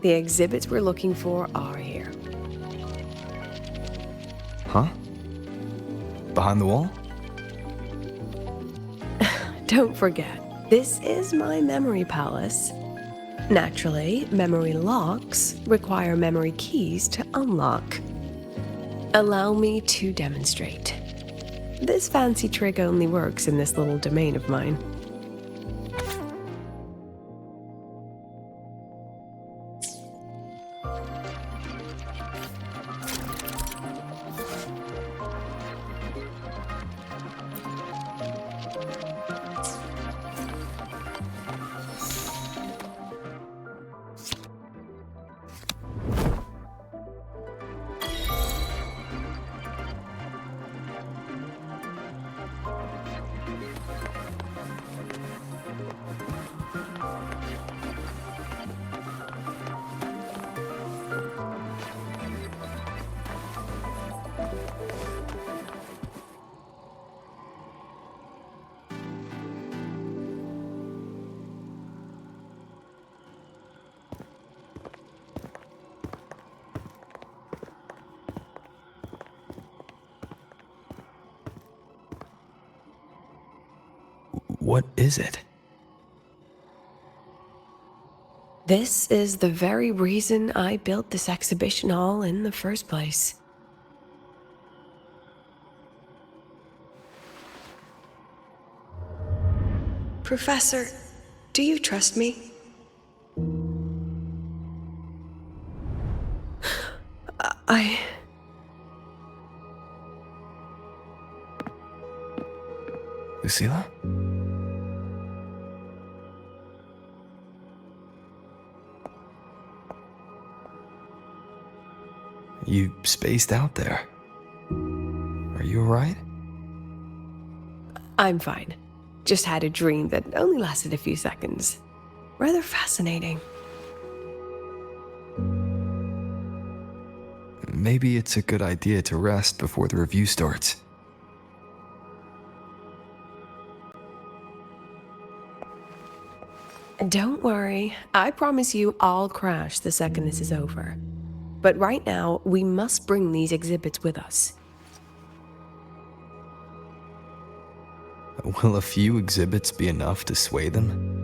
The exhibits we're looking for are here. Huh? Behind the wall? Don't forget, this is my memory palace. Naturally, memory locks require memory keys to unlock. Allow me to demonstrate. This fancy trick only works in this little domain of mine. What is it? This is the very reason I built this exhibition hall in the first place. Professor, do you trust me? Lucilla? You spaced out there. Are you alright? I'm fine. Just had a dream that only lasted a few seconds. Rather fascinating. Maybe it's a good idea to rest before the review starts. Don't worry. I promise you I'll crash the second this is over. But right now, we must bring these exhibits with us. Will a few exhibits be enough to sway them?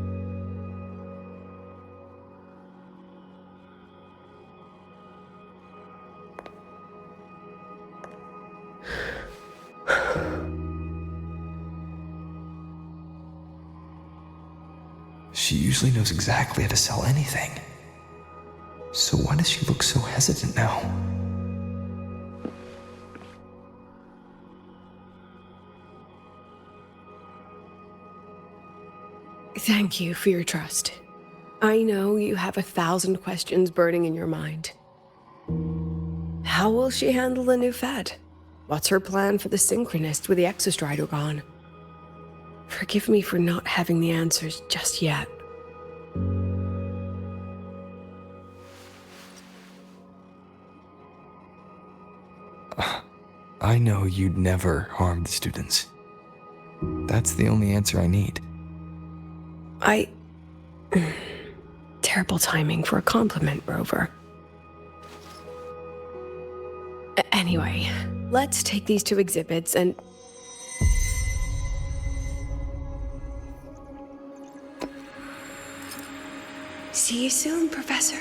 She usually knows exactly how to sell anything. So why does she look so hesitant now? Thank you for your trust. I know you have 1,000 questions burning in your mind. How will she handle the new Fed? What's her plan for the Synchronist with the Exostrider gone? Forgive me for not having the answers just yet. I know you'd never harm the students. That's the only answer I need. Terrible timing for a compliment, Rover. Anyway, let's take these 2 exhibits and... See you soon, Professor.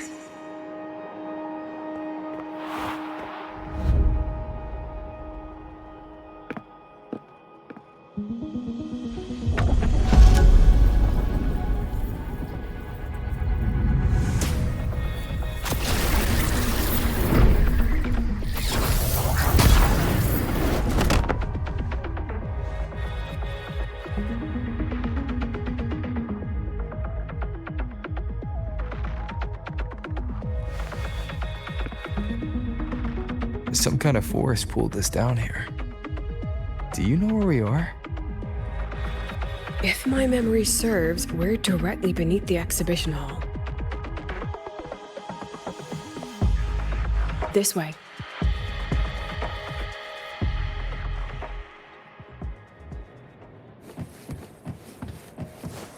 Some kind of force pulled us down here. Do you know where we are? If my memory serves, we're directly beneath the exhibition hall. This way.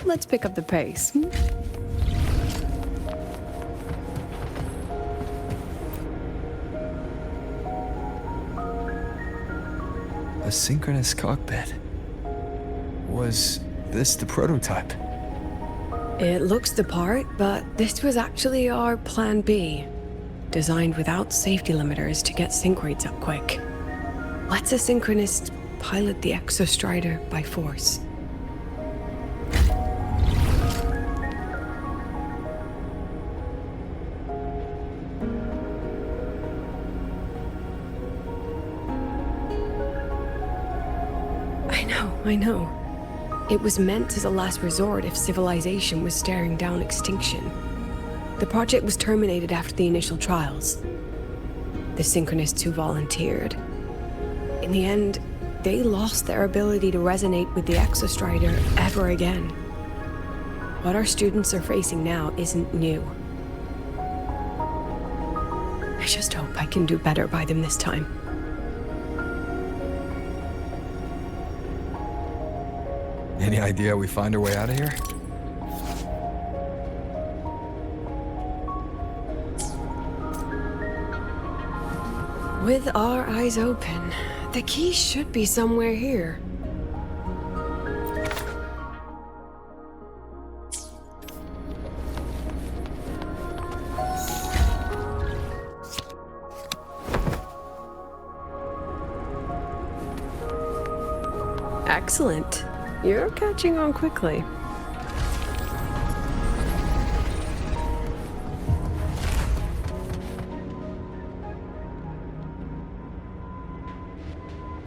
Let's pick up the pace. synchronous cockpit. Was this the prototype? It looks the part, but this was actually our Plan B. Designed without safety limiters to get sync rates up quick. Let's a synchronist pilot the Exostrider by force. I know. It was meant as a last resort if civilization was staring down extinction. The project was terminated after the initial trials. The synchronists who volunteered, in the end, they lost their ability to resonate with the Exostrider ever again. What our students are facing now isn't new. I just hope I can do better by them this time. Any idea how we find our way out of here? With our eyes open, the key should be somewhere here. Excellent. You're catching on quickly.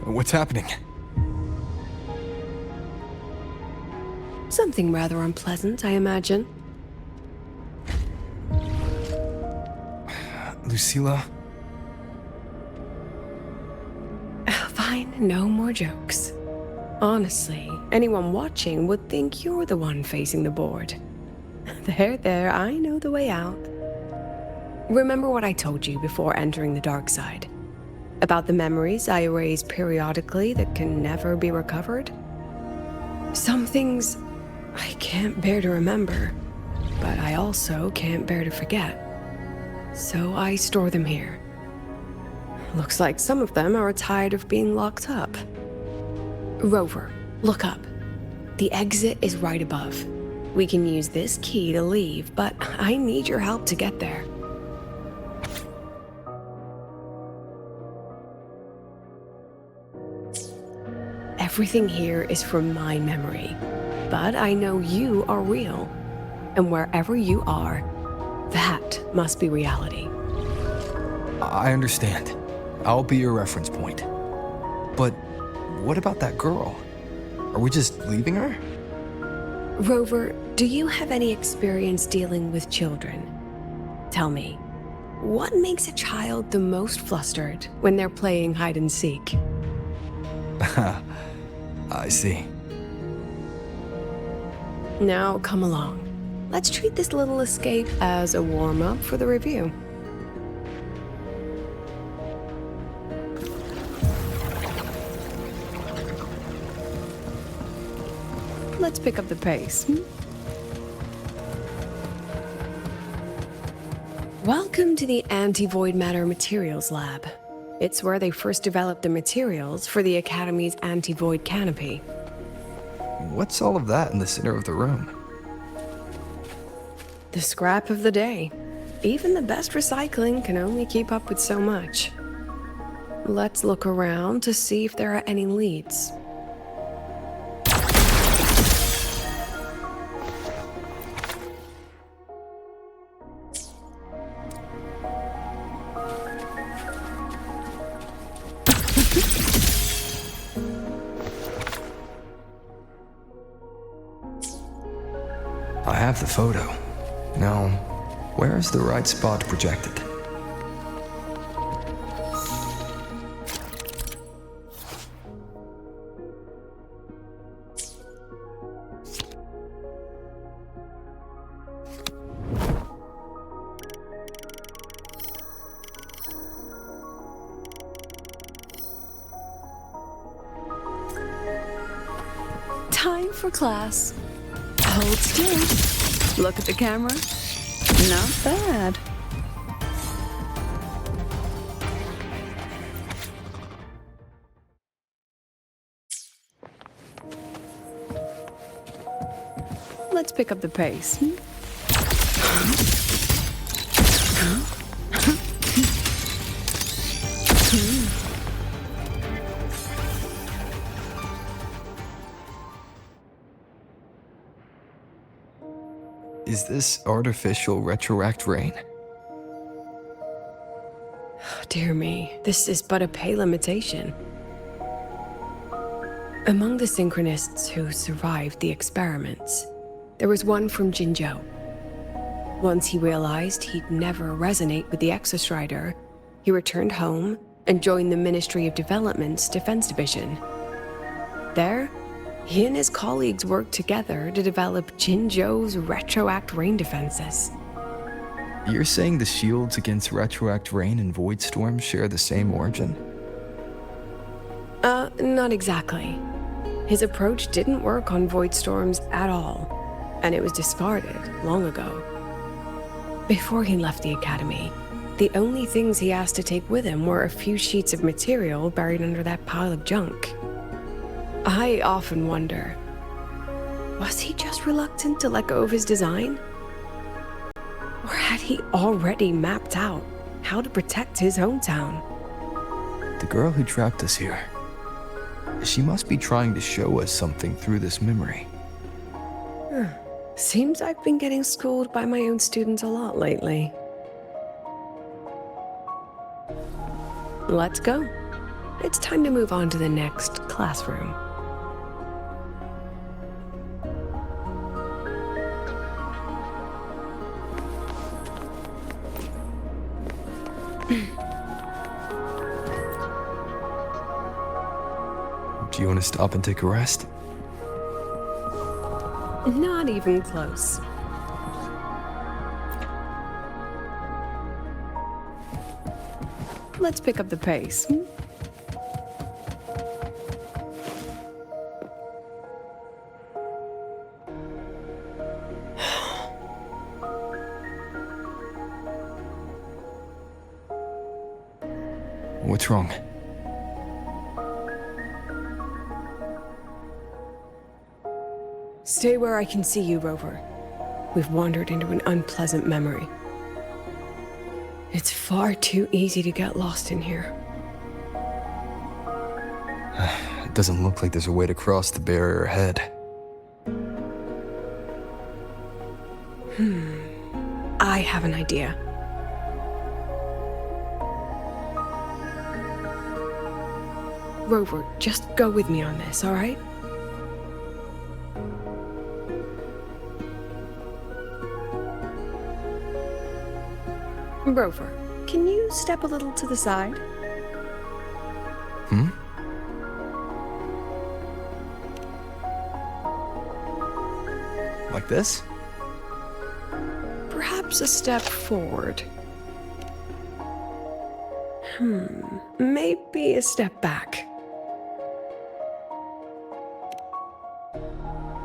What's happening? Something rather unpleasant, I imagine. Lucilla? Fine, no more jokes. Honestly, anyone watching would think you're the one facing the board. There, I know the way out. Remember what I told you before entering the dark side? About the memories I erase periodically that can never be recovered? Some things I can't bear to remember, but I also can't bear to forget. So I store them here. Looks like some of them are tired of being locked up. Rover, look up. The exit is right above. We can use this key to leave, but I need your help to get there. Everything here is from my memory, but I know you are real. And wherever you are, that must be reality. I understand. I'll be your reference point. But what about that girl? Are we just leaving her? Rover, do you have any experience dealing with children? Tell me, what makes a child the most flustered when they're playing hide and seek? I see. Now come along. Let's treat this little escape as a warm-up for the review. Let's pick up the pace. Welcome to the Anti-Void Matter Materials Lab. It's where they first developed the materials for the Academy's anti-void canopy. What's all of that in the center of the room? The scrap of the day. Even the best recycling can only keep up with so much. Let's look around to see if there are any leads. I have the photo. Now, where is the right spot projected? Time for class. Hold still. Look at the camera. Not bad. pick up the pace. Is this artificial retroact rain? Dear me, this is but a pay limitation. Among the synchronists who survived the experiments, there was one from Jinzhou. Once he realized he'd never resonate with the Exostrider, he returned home and joined the Ministry of Development's Defense Division. There, he and his colleagues worked together to develop Jinzhou's retroact rain defenses. You're saying the shields against retroact rain and void storms share the same origin? Not exactly. His approach didn't work on void storms at all, and it was discarded long ago. Before he left the academy, the only things he asked to take with him were a few sheets of material buried under that pile of junk. I often wonder, was he just reluctant to let go of his design? Or had he already mapped out how to protect his hometown? The girl who trapped us here, she must be trying to show us something through this memory. Seems I've been getting schooled by my own students a lot lately. Let's go. It's time to move on to the next classroom. Do you want to stop and take a rest? Not even close. Let's pick up the pace. What's wrong? Stay where I can see you, Rover. We've wandered into an unpleasant memory. It's far too easy to get lost in here. It doesn't look like there's a way to cross the barrier ahead. I have an idea. Rover, just go with me on this, all right? Rover, can you step a little to the side? Like this? Perhaps a step forward. Maybe a step back.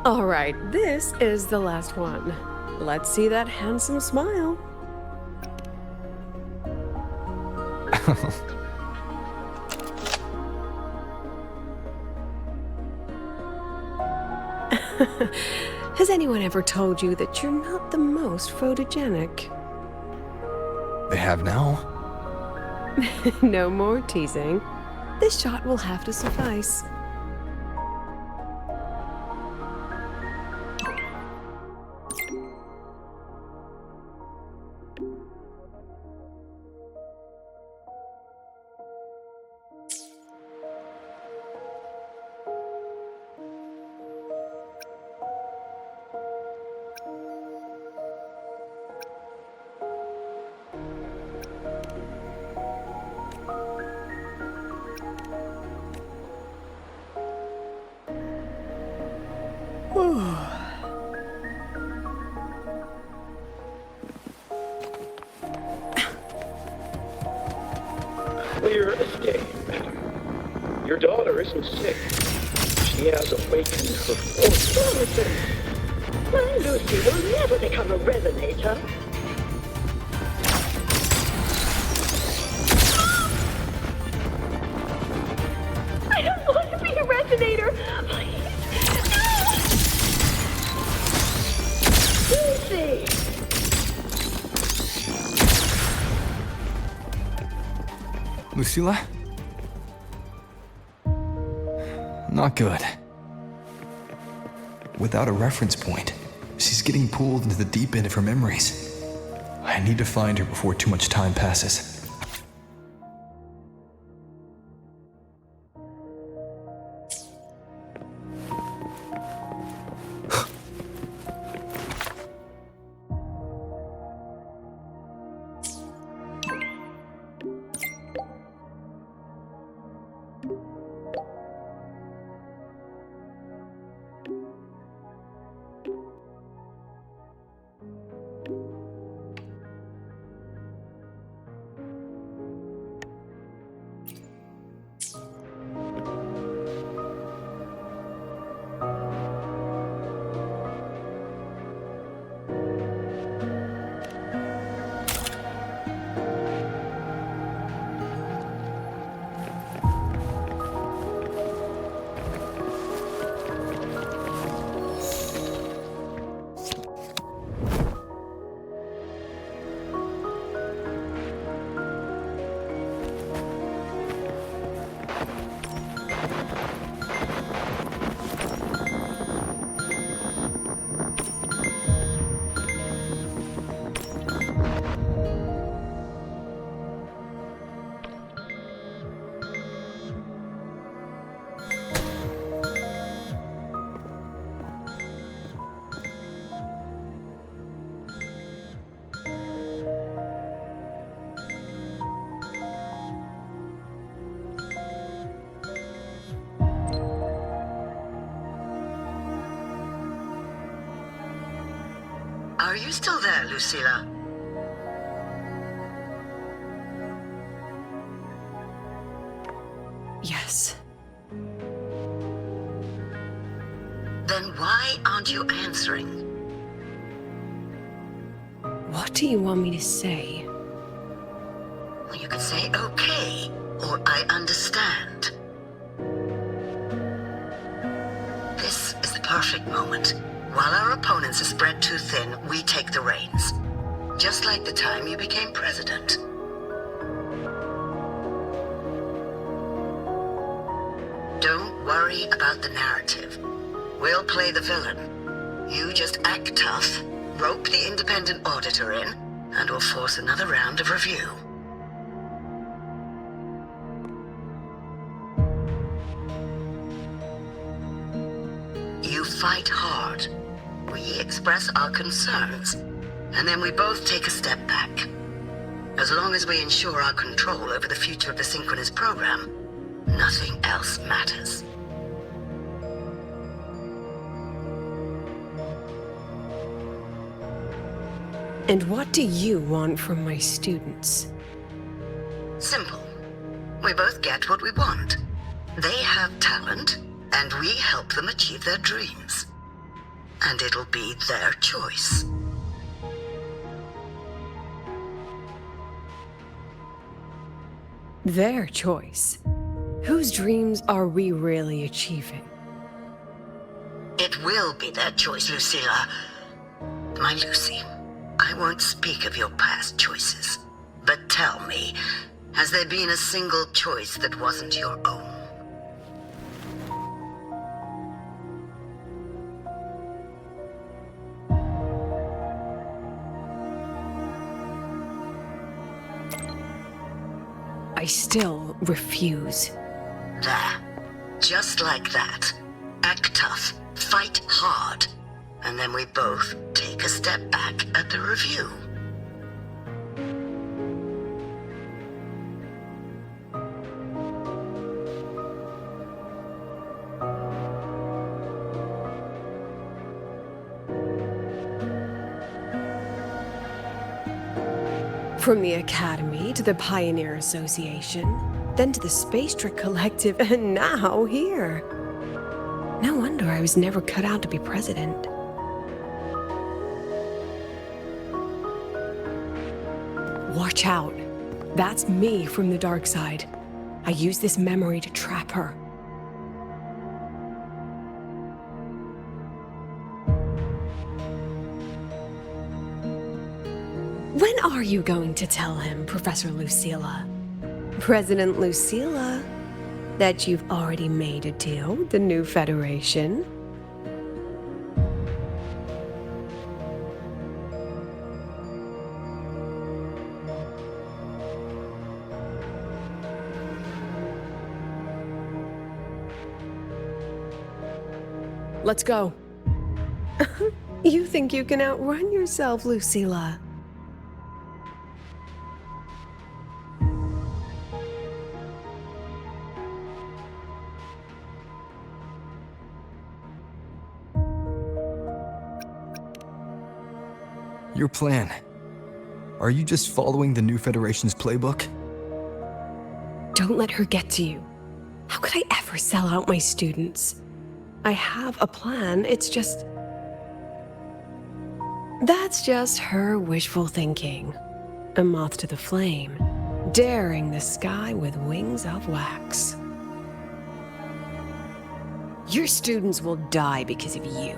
All right, this is the last one. Let's see that handsome smile. Has anyone ever told you that you're not the most photogenic? They have now? No more teasing. This shot will have to suffice. Clear as day, madam. Your daughter isn't sick. She has awakened her full ability. My Lucy will never become a resonator. I don't want to be a resonator. Please. Lucilla? Not good. Without a reference point, she's getting pulled into the deep end of her memories. I need to find her before too much time passes. Are you still there, Lucilla? Yes. Then why aren't you answering? What do you want me to say? Well, you could say okay, or I understand. This is the perfect moment. While our opponents are spread too thin, we take the reins. Just like the time you became president. Don't worry about the narrative. We'll play the villain. You just act tough, rope the independent auditor in, and we'll force another round of review. You fight hard. We express our concerns, and then we both take a step back. As long as we ensure our control over the future of the synchronous program, nothing else matters. And what do you want from my students? Simple. We both get what we want. They have talent, and we help them achieve their dreams. And it'll be their choice. Their choice? Whose dreams are we really achieving? It will be their choice, Lucilla. My Lucy, I won't speak of your past choices. But tell me, has there been a single choice that wasn't your own? I still refuse. There. Just like that. Act tough, fight hard, and then we both take a step back at the review. From the Academy to the Pioneer Association, then to the Space Trick Collective, and now here. No wonder I was never cut out to be president. Watch out. That's me from the dark side. I use this memory to trap her. When are you going to tell him, Professor Lucilla? President Lucilla, that you've already made a deal with the new Federation. Let's go. You think you can outrun yourself, Lucilla? Your plan. Are you just following the new Federation's playbook? Don't let her get to you. How could I ever sell out my students? I have a plan, it's just... That's just her wishful thinking. A moth to the flame, daring the sky with wings of wax. Your students will die because of you.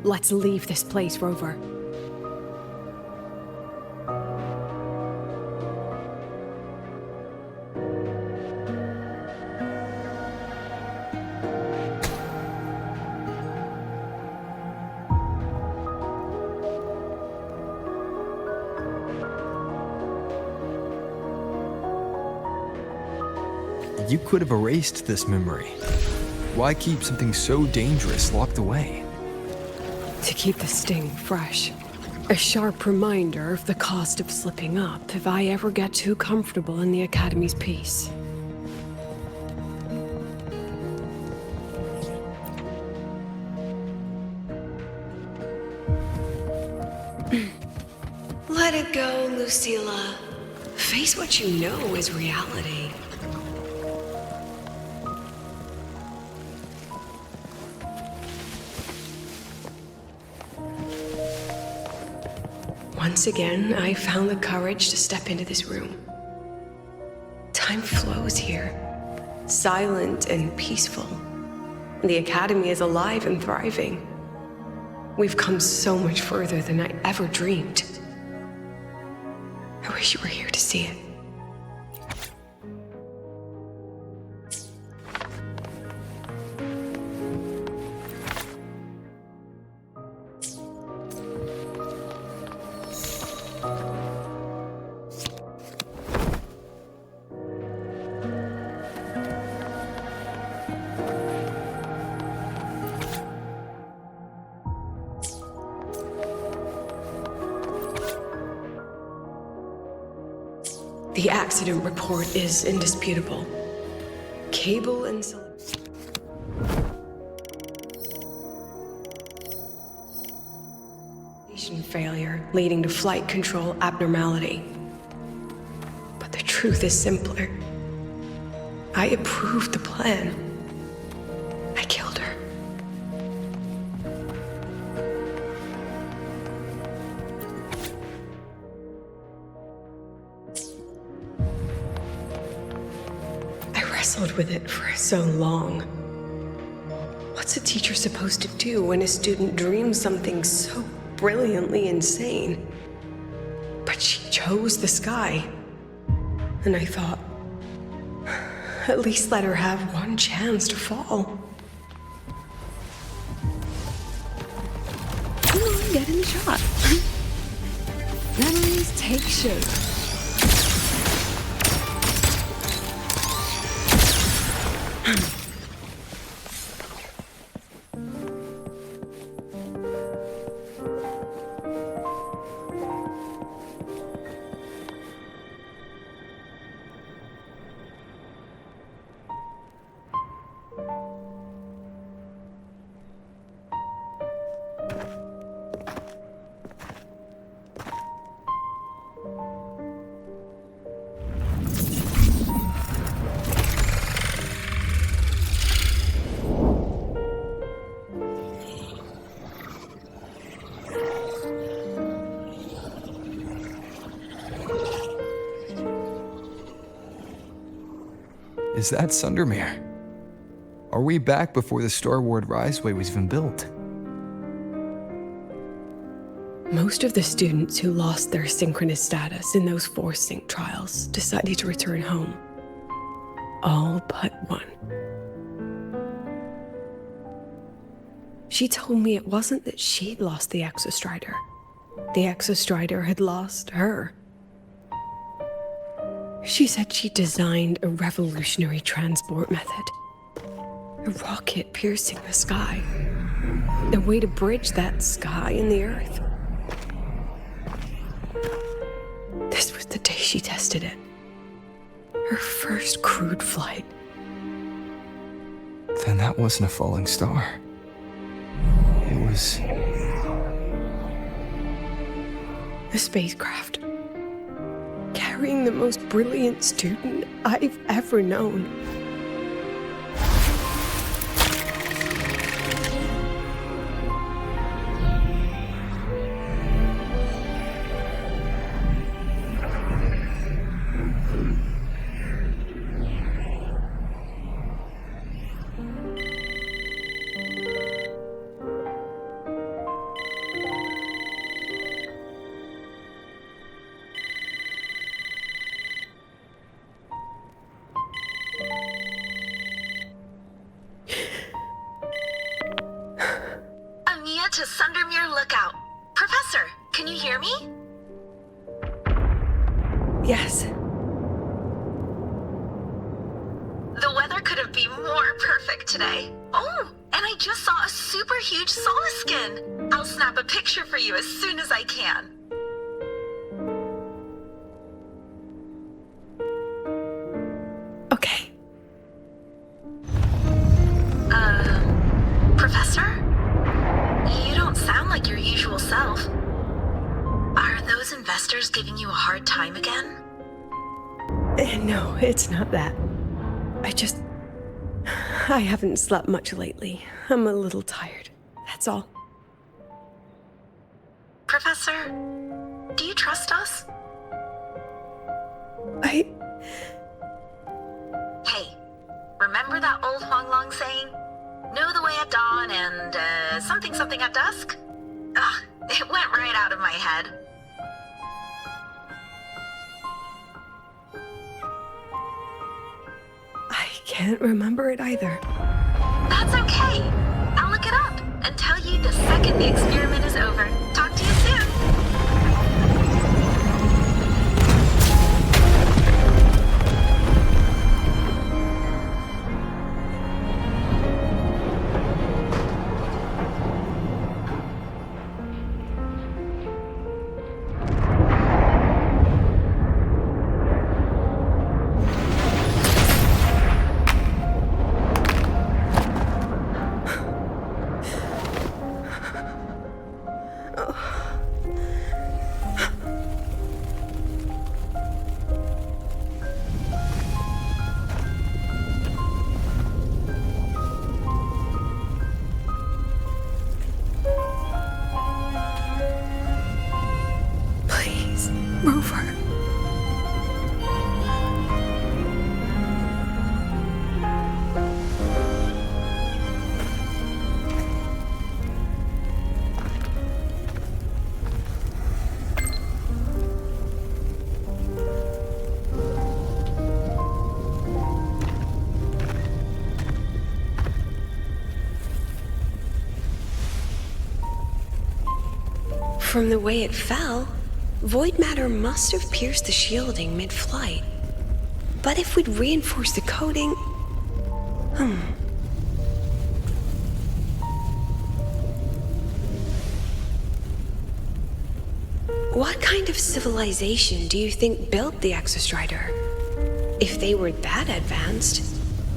Let's leave this place, Rover. You could have erased this memory. Why keep something so dangerous locked away? To keep the sting fresh. A sharp reminder of the cost of slipping up if I ever get too comfortable in the Academy's peace. Let it go, Lucilla. Face what you know is reality. Once again, I found the courage to step into this room. Time flows here, silent and peaceful. The Academy is alive and thriving. We've come so much further than I ever dreamed. I wish you were here to see it. The accident report is indisputable. Cable and failure leading to flight control abnormality. But the truth is simpler. I approved the plan. I killed her. I wrestled with it for so long. What's a teacher supposed to do when a student dreams something so brilliantly insane? But she chose the sky. And I thought, at least let her have one chance to fall. Come on, get in the shot. Memories take shape. Is that Sundermere? Are we back before the Star Ward Riseway was even built? Most of the students who lost their synchronous status in those forced sync trials decided to return home. All but one. She told me it wasn't that she'd lost the Exostrider. The Exostrider had lost her. She said she designed a revolutionary transport method. A rocket piercing the sky. A way to bridge that sky and the Earth. This was the day she tested it. Her first crewed flight. Then that wasn't a falling star. It was... a spacecraft. Carrying the most brilliant student I've ever known. To Sundermere Lookout. Professor, can you hear me? Yes. The weather couldn't be more perfect today. Oh, and I just saw a super huge solaskin. I'll snap a picture for you as soon as I can. Okay. Professor? You don't sound like your usual self. Are those investors giving you a hard time again? No, it's not that. I haven't slept much lately. I'm a little tired. That's all. Professor, do you trust us? Hey, remember that old Huanglong saying? Know the way at dawn and, something at dusk? Ugh, it went right out of my head. I can't remember it either. That's okay. I'll look it up and tell you the second the experiment is over. Talk to you soon. From the way it fell, void matter must have pierced the shielding mid-flight. But if we'd reinforced the coating... What kind of civilization do you think built the Exostrider? If they were that advanced,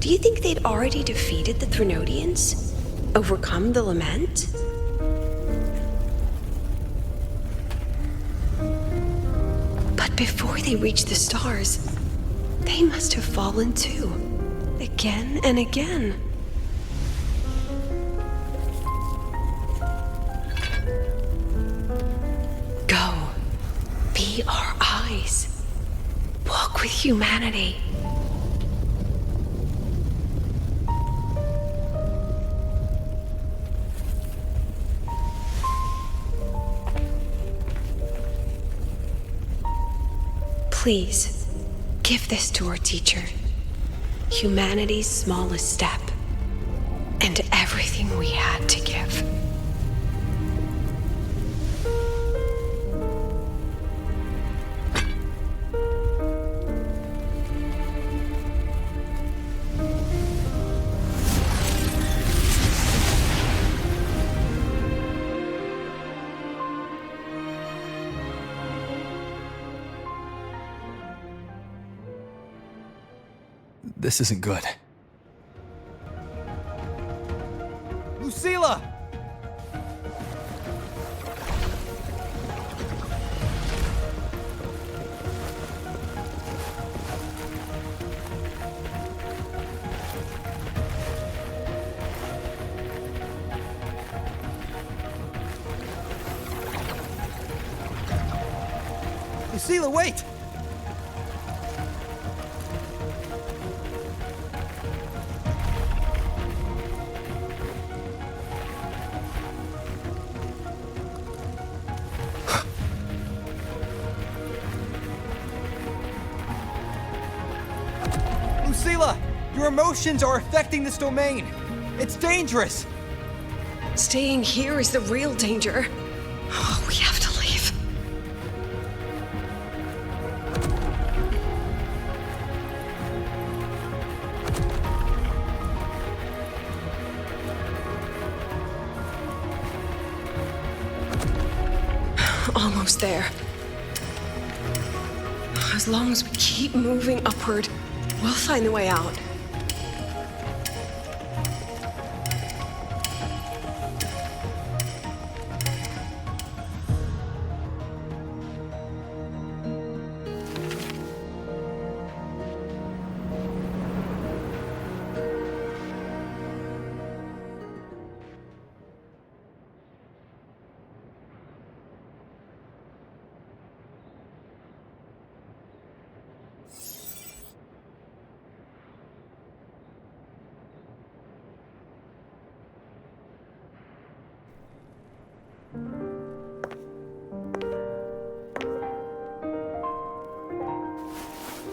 do you think they'd already defeated the Threnodians? Overcome the Lament? But before they reached the stars, they must have fallen too. Again and again. Go. Be our eyes. Walk with humanity. Please, give this to our teacher. Humanity's smallest step. And everything we had to give. This isn't good. Lucilla! Lucilla, wait! Lucilla! Your emotions are affecting this domain! It's dangerous! Staying here is the real danger. Oh, we have to leave. Almost there. As long as we keep moving upward, we'll find the way out.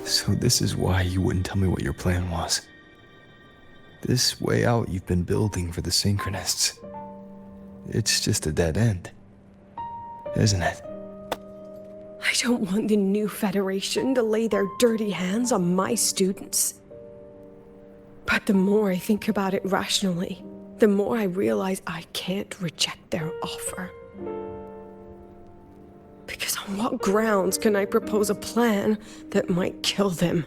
So this is why you wouldn't tell me what your plan was. This way out you've been building for the Synchronists. It's just a dead end, isn't it? I don't want the new Federation to lay their dirty hands on my students. But the more I think about it rationally, the more I realize I can't reject their offer. Because on what grounds can I propose a plan that might kill them?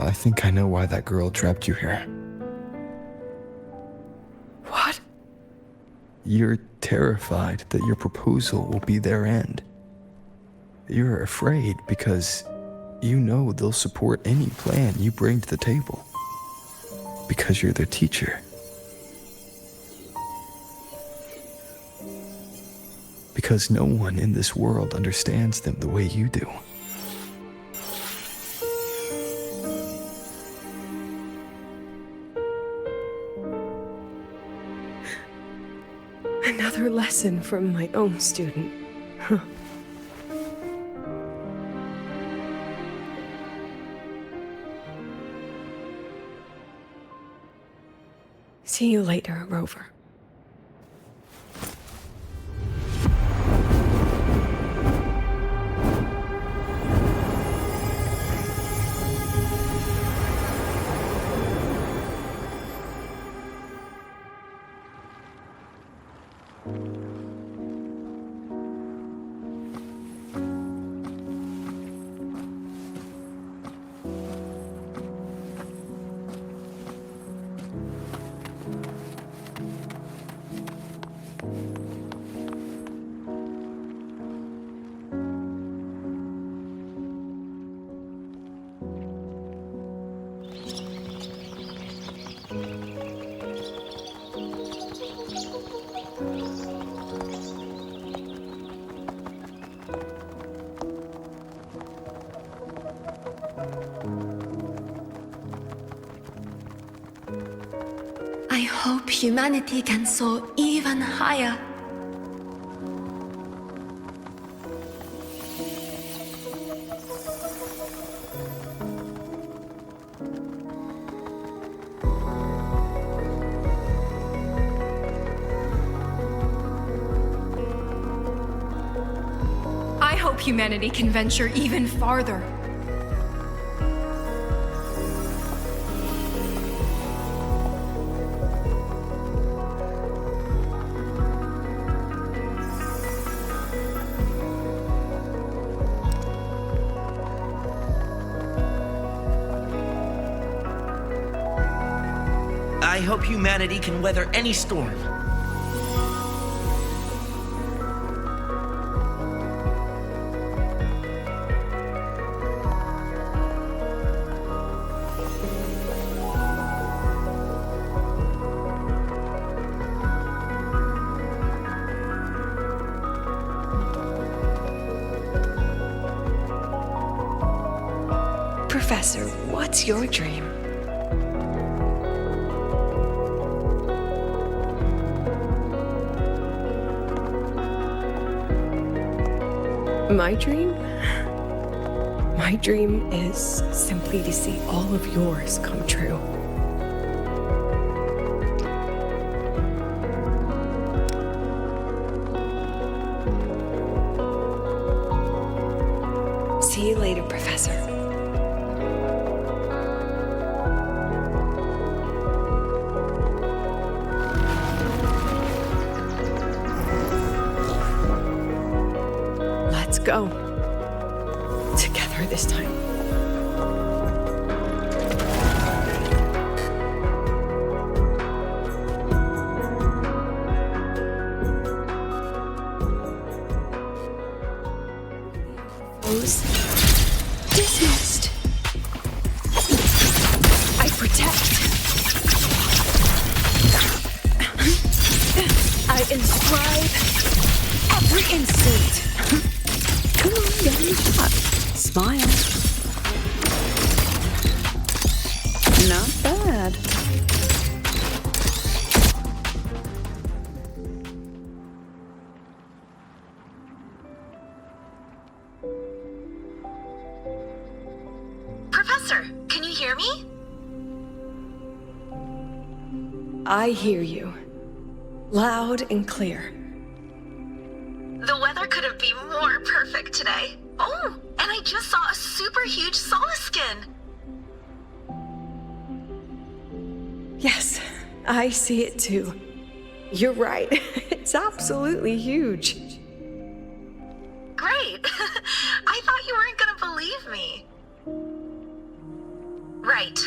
I think I know why that girl trapped you here. What? You're terrified that your proposal will be their end. You're afraid because you know they'll support any plan you bring to the table. Because you're their teacher. Because no one in this world understands them the way you do. Another lesson from my own student. Huh. See you later, Rover. humanity can soar even higher. I hope humanity can venture even farther. I hope humanity can weather any storm. Professor, what's your dream? My dream? My dream is simply to see all of yours come true. See you later, Professor. Let's go. Together this time. Dismissed. I protect. I inscribe every instinct. Come on, get in the shot. Smile. Not bad. Professor, can you hear me? I hear you. Loud and clear. The weather couldn't be more perfect today. Oh, and I just saw a super huge solaskin. Yes, I see it too. You're right. It's absolutely huge. Great. I thought you weren't gonna believe me. Right.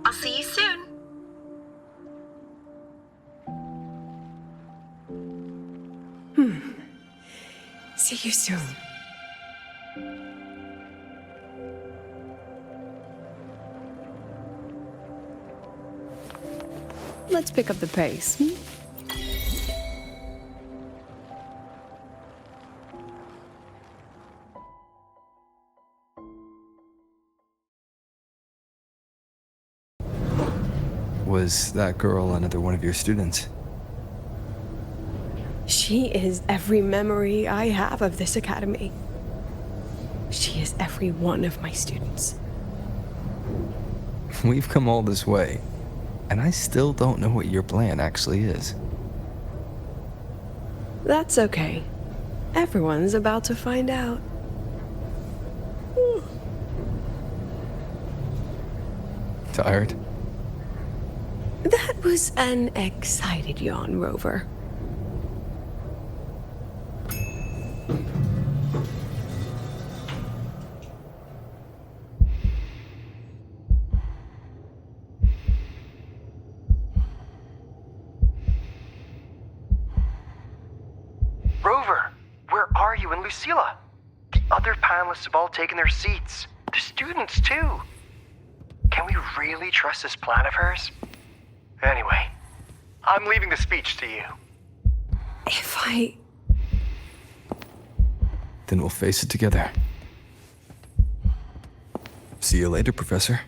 I'll see you soon. See you soon. Let's pick up the pace. Was that girl another one of your students? She is every memory I have of this academy. She is every one of my students. We've come all this way, and I still don't know what your plan actually is. That's okay. Everyone's about to find out. Tired? That was an excited yawn, Rover. Rover, where are you and Lucilla? The other panelists have all taken their seats. The students, too. Can we really trust this plan of hers? Anyway, I'm leaving the speech to you. Then we'll face it together. See you later, Professor.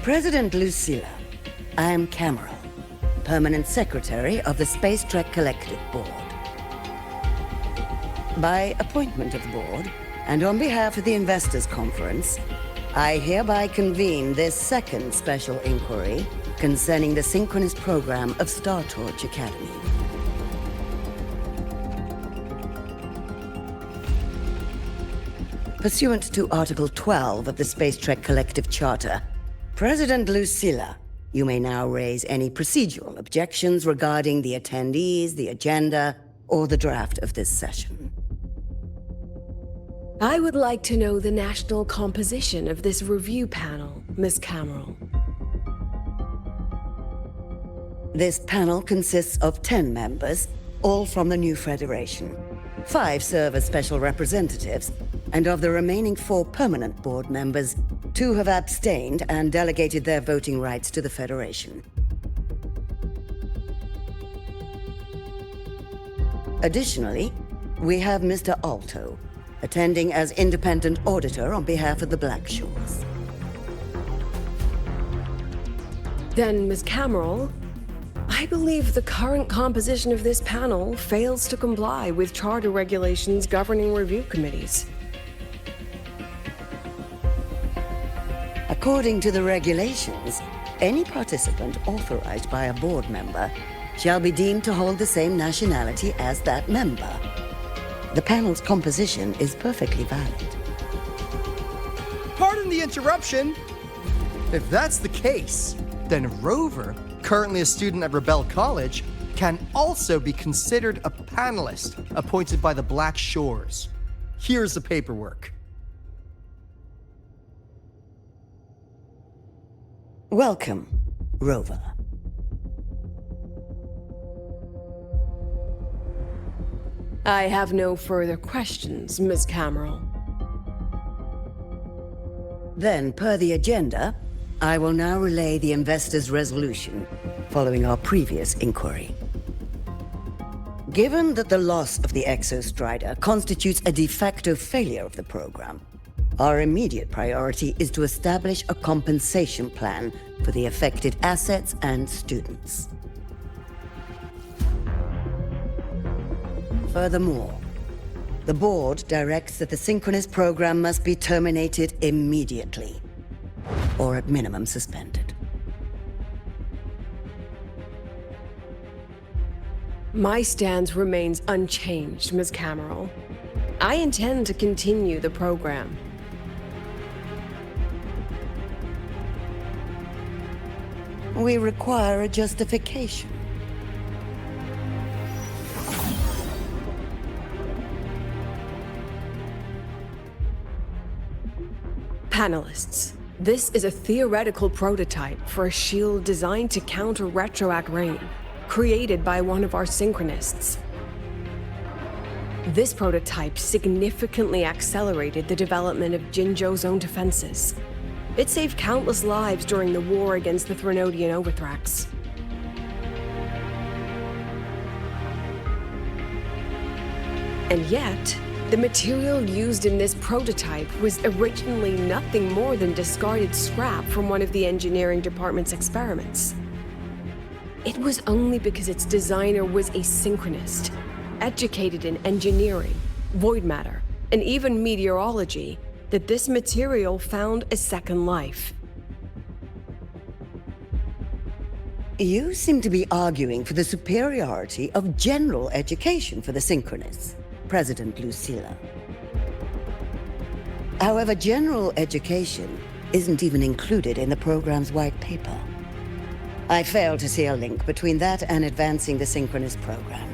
President Lucilla, I am Cameron, Permanent Secretary of the Space Trek Collective Board. By appointment of the Board, and on behalf of the Investors Conference, I hereby convene this second special inquiry concerning the synchronous program of Star Torch Academy. Pursuant to Article 12 of the Space Trek Collective Charter, President Lucilla, you may now raise any procedural objections regarding the attendees, the agenda, or the draft of this session. I would like to know the national composition of this review panel, Miss Cameron. This panel consists of 10 members, all from the new Federation. 5 serve as special representatives, and of the remaining 4 permanent board members, 2 have abstained and delegated their voting rights to the Federation. Additionally, we have Mr. Alto, attending as independent auditor on behalf of the Black Shores. Then, Ms. Cameron, I believe the current composition of this panel fails to comply with charter regulations governing review committees. According to the regulations, any participant authorized by a board member shall be deemed to hold the same nationality as that member. The panel's composition is perfectly valid. Pardon the interruption. If that's the case, then Rover, currently a student at Rebel College, can also be considered a panelist appointed by the Black Shores. Here's the paperwork. Welcome, Rover. I have no further questions, Ms. Cameron. Then, per the agenda, I will now relay the investors' resolution following our previous inquiry. Given that the loss of the Exostrider constitutes a de facto failure of the program, our immediate priority is to establish a compensation plan for the affected assets and students. Furthermore, the board directs that the synchronous program must be terminated immediately, or at minimum suspended. My stance remains unchanged, Ms. Cameron. I intend to continue the program. We require a justification. Panelists, this is a theoretical prototype for a shield designed to counter retroact rain, created by one of our synchronists. This prototype significantly accelerated the development of Jinzhou's own defenses. It saved countless lives during the war against the Threnodian Overthrax. And yet, the material used in this prototype was originally nothing more than discarded scrap from one of the engineering department's experiments. It was only because its designer was a synchronist, educated in engineering, void matter, and even meteorology, that this material found a second life. You seem to be arguing for the superiority of general education for the synchronists, President Lucilla. However, general education isn't even included in the program's white paper. I fail to see a link between that and advancing the synchronous program.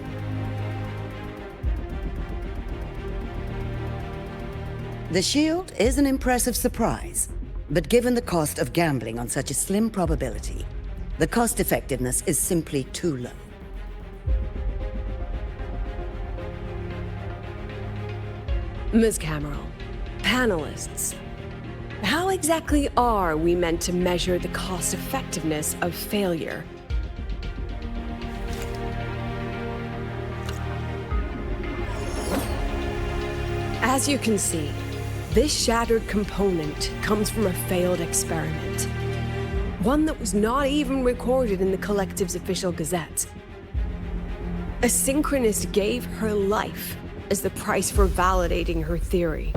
The shield is an impressive surprise, but given the cost of gambling on such a slim probability, the cost effectiveness is simply too low. Ms. Cameron, panelists, how exactly are we meant to measure the cost effectiveness of failure? As you can see, this shattered component comes from a failed experiment. One that was not even recorded in the Collective's official gazette. A synchronist gave her life as the price for validating her theory.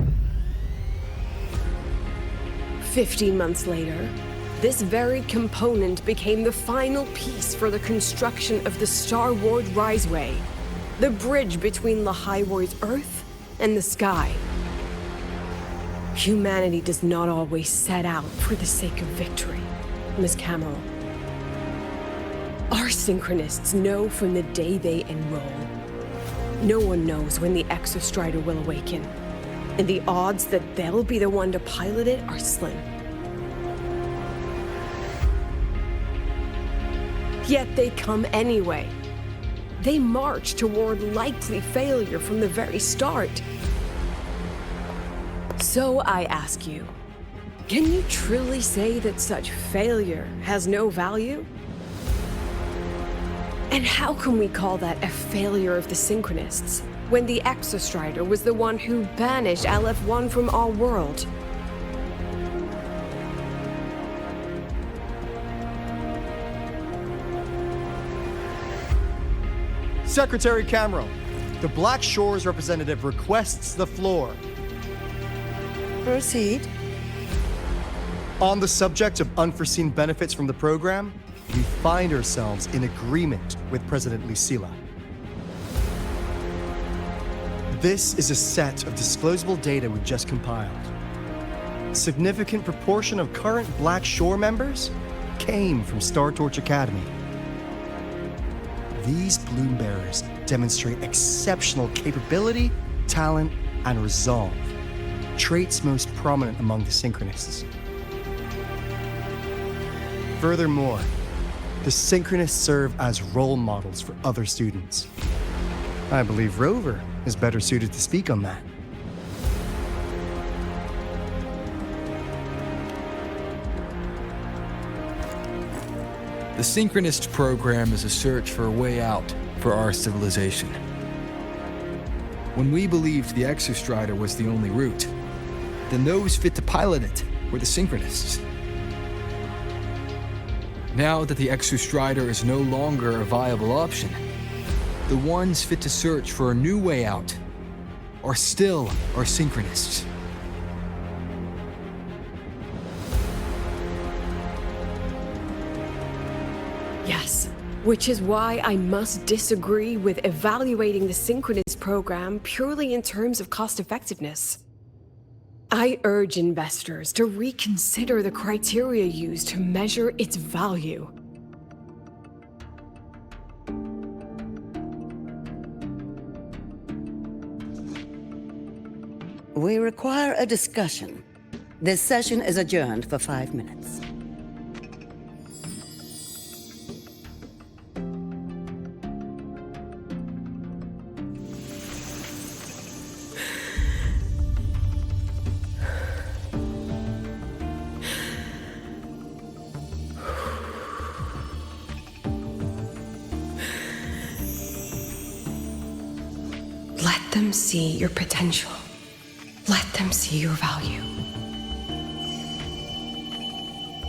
15 months later, this very component became the final piece for the construction of the Star Ward Riseway, the bridge between Lahaiwar's Earth and the sky. Humanity does not always set out for the sake of victory, Ms. Cameron. Our synchronists know from the day they enroll. No one knows when the Exostrider will awaken, and the odds that they'll be the one to pilot it are slim. Yet they come anyway. They march toward likely failure from the very start. So I ask you, can you truly say that such failure has no value? And how can we call that a failure of the Synchronists, when the Exostrider was the one who banished LF1 from our world? Secretary Cameron, the Black Shores representative requests the floor. Proceed. On the subject of unforeseen benefits from the program, we find ourselves in agreement with President Lucilla. This is a set of disclosable data we just compiled. A significant proportion of current Black Shore members came from Star Torch Academy. These Bloom Bearers demonstrate exceptional capability, talent, and resolve, traits most prominent among the Synchronists. Furthermore, the Synchronists serve as role models for other students. I believe Rover is better suited to speak on that. The Synchronist program is a search for a way out for our civilization. When we believed the Exostrider was the only route, then those fit to pilot it were the Synchronists. Now that the Exostrider is no longer a viable option, the ones fit to search for a new way out are still our Synchronists. Yes, which is why I must disagree with evaluating the Synchronist program purely in terms of cost effectiveness. I urge investors to reconsider the criteria used to measure its value. We require a discussion. This session is adjourned for 5 minutes. Let them see your potential. Let them see your value.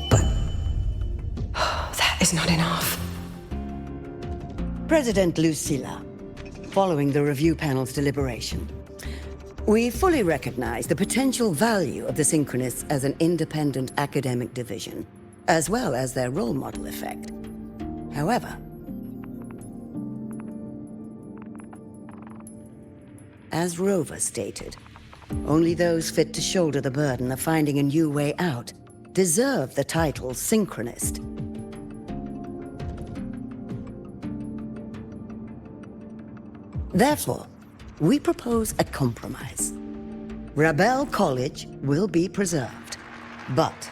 But that is not enough. President Lucilla, following the review panel's deliberation, we fully recognize the potential value of the Synchronists as an independent academic division, as well as their role model effect. However, as Rover stated, only those fit to shoulder the burden of finding a new way out deserve the title Synchronist. Therefore, we propose a compromise. Rabel College will be preserved, but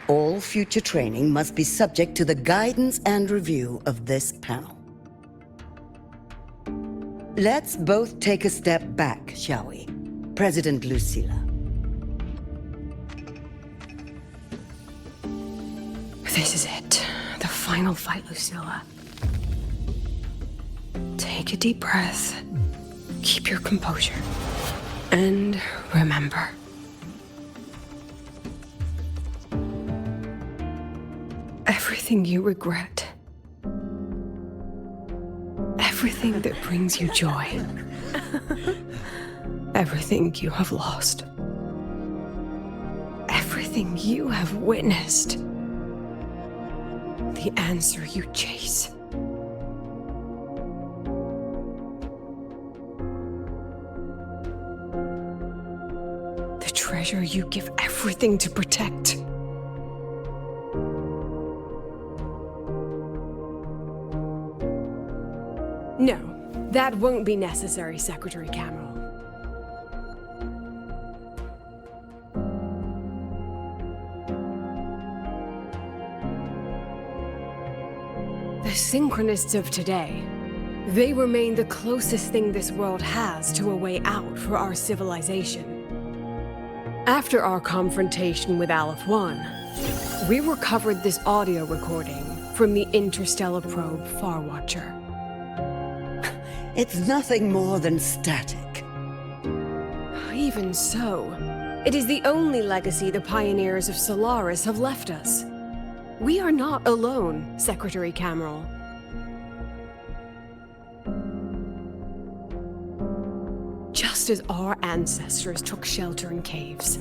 all future training must be subject to the guidance and review of this panel. Let's both take a step back, shall we? President Lucilla. This is it. The final fight, Lucilla. Take a deep breath. Keep your composure. And remember. Everything you regret. Everything that brings you joy. Everything you have lost. Everything you have witnessed. The answer you chase. The treasure you give everything to protect. No, that won't be necessary, Secretary Cameron. The Synchronists of today, they remain the closest thing this world has to a way out for our civilization. After our confrontation with Aleph 1, we recovered this audio recording from the interstellar probe Farwatcher. It's nothing more than static. Even so, it is the only legacy the pioneers of Solaris have left us. We are not alone, Secretary Cameron. Just as our ancestors took shelter in caves,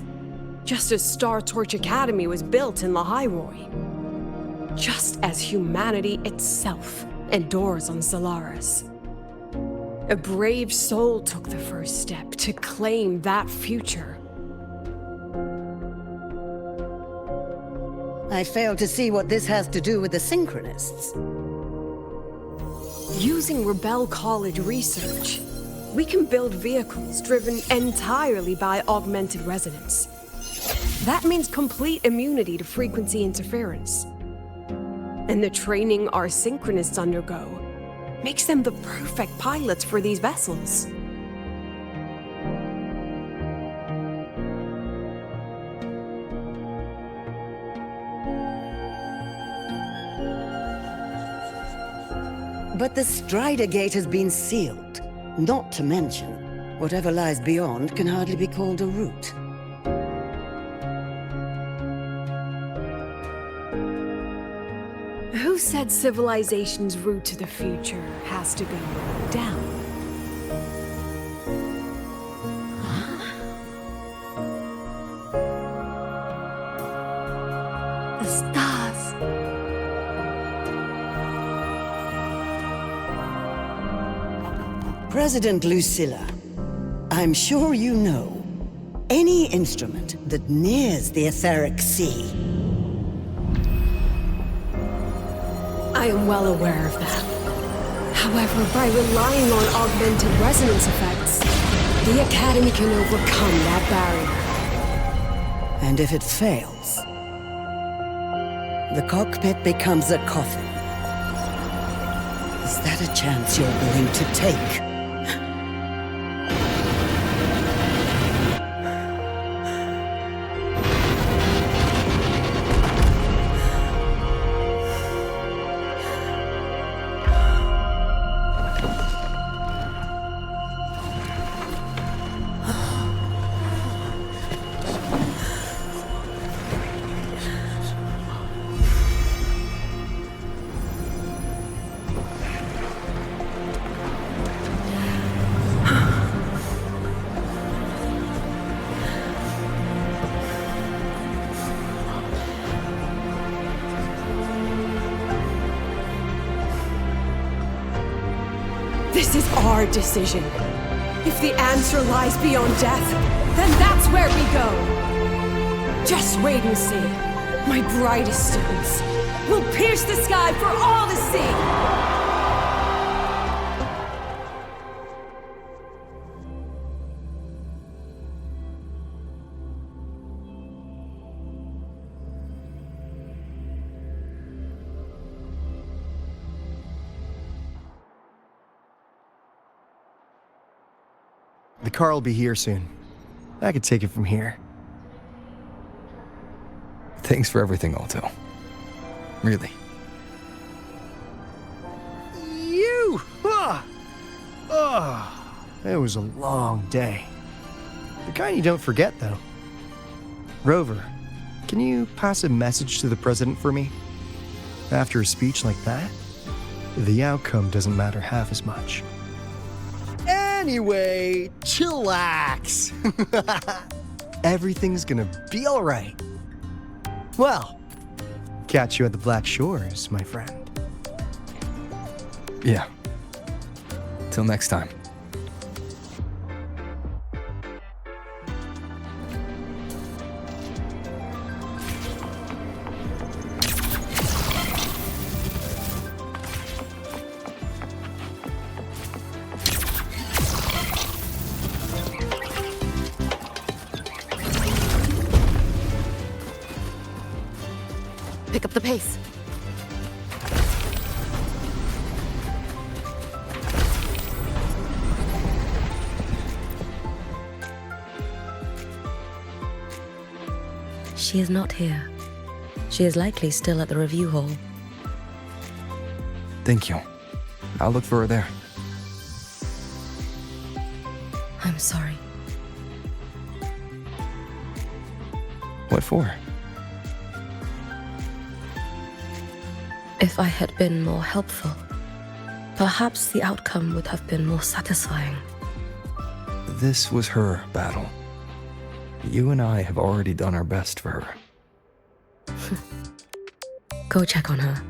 just as Star Torch Academy was built in Lahairoi, just as humanity itself endures on Solaris, a brave soul took the first step to claim that future. I fail to see what this has to do with the Synchronists. Using Rebel College research, we can build vehicles driven entirely by augmented resonance. That means complete immunity to frequency interference. And the training our Synchronists undergo makes them the perfect pilots for these vessels. But the Strider Gate has been sealed. Not to mention, whatever lies beyond can hardly be called a route. Who said civilization's route to the future has to go down? The stars. President Lucilla, I'm sure you know, any instrument that nears the etheric sea. I am well aware of that. However, by relying on augmented resonance effects, the Academy can overcome that barrier. And if it fails, the cockpit becomes a coffin. Is that a chance you're willing to take? This is our decision. If the answer lies beyond death, then that's where we go. Just wait and see. My brightest students will pierce the sky for all to see. The car will be here soon. I could take it from here. Thanks for everything, Alto. Really. You! It was a long day. The kind you don't forget, though. Rover, can you pass a message to the president for me? After a speech like that, the outcome doesn't matter half as much. Anyway, chillax. Everything's gonna be all right. Well, catch you at the Black Shores, my friend. Yeah. Till next time. Pick up the pace. She is not here. She is likely still at the review hall. Thank you. I'll look for her there. I'm sorry. What for? If I had been more helpful, perhaps the outcome would have been more satisfying. This was her battle. You and I have already done our best for her. Go check on her.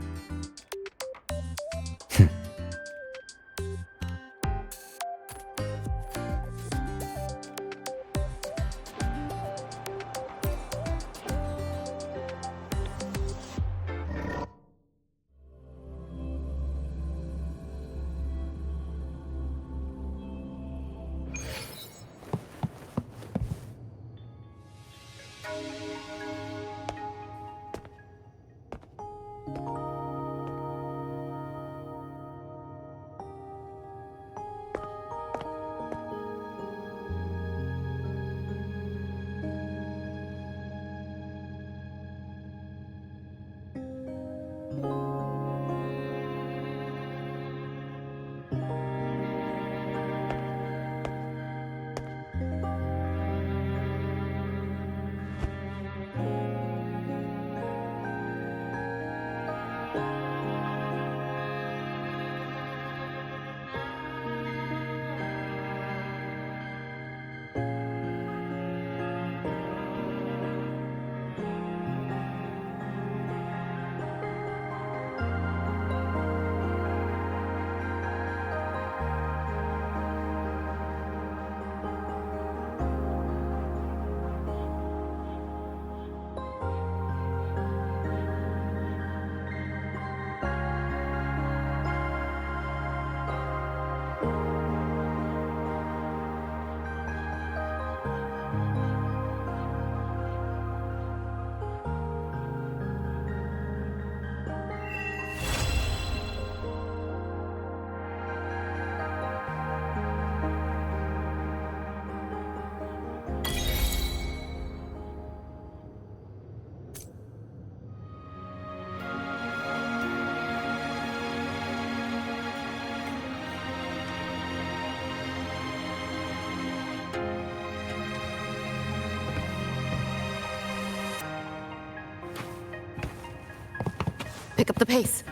Pick up the pace.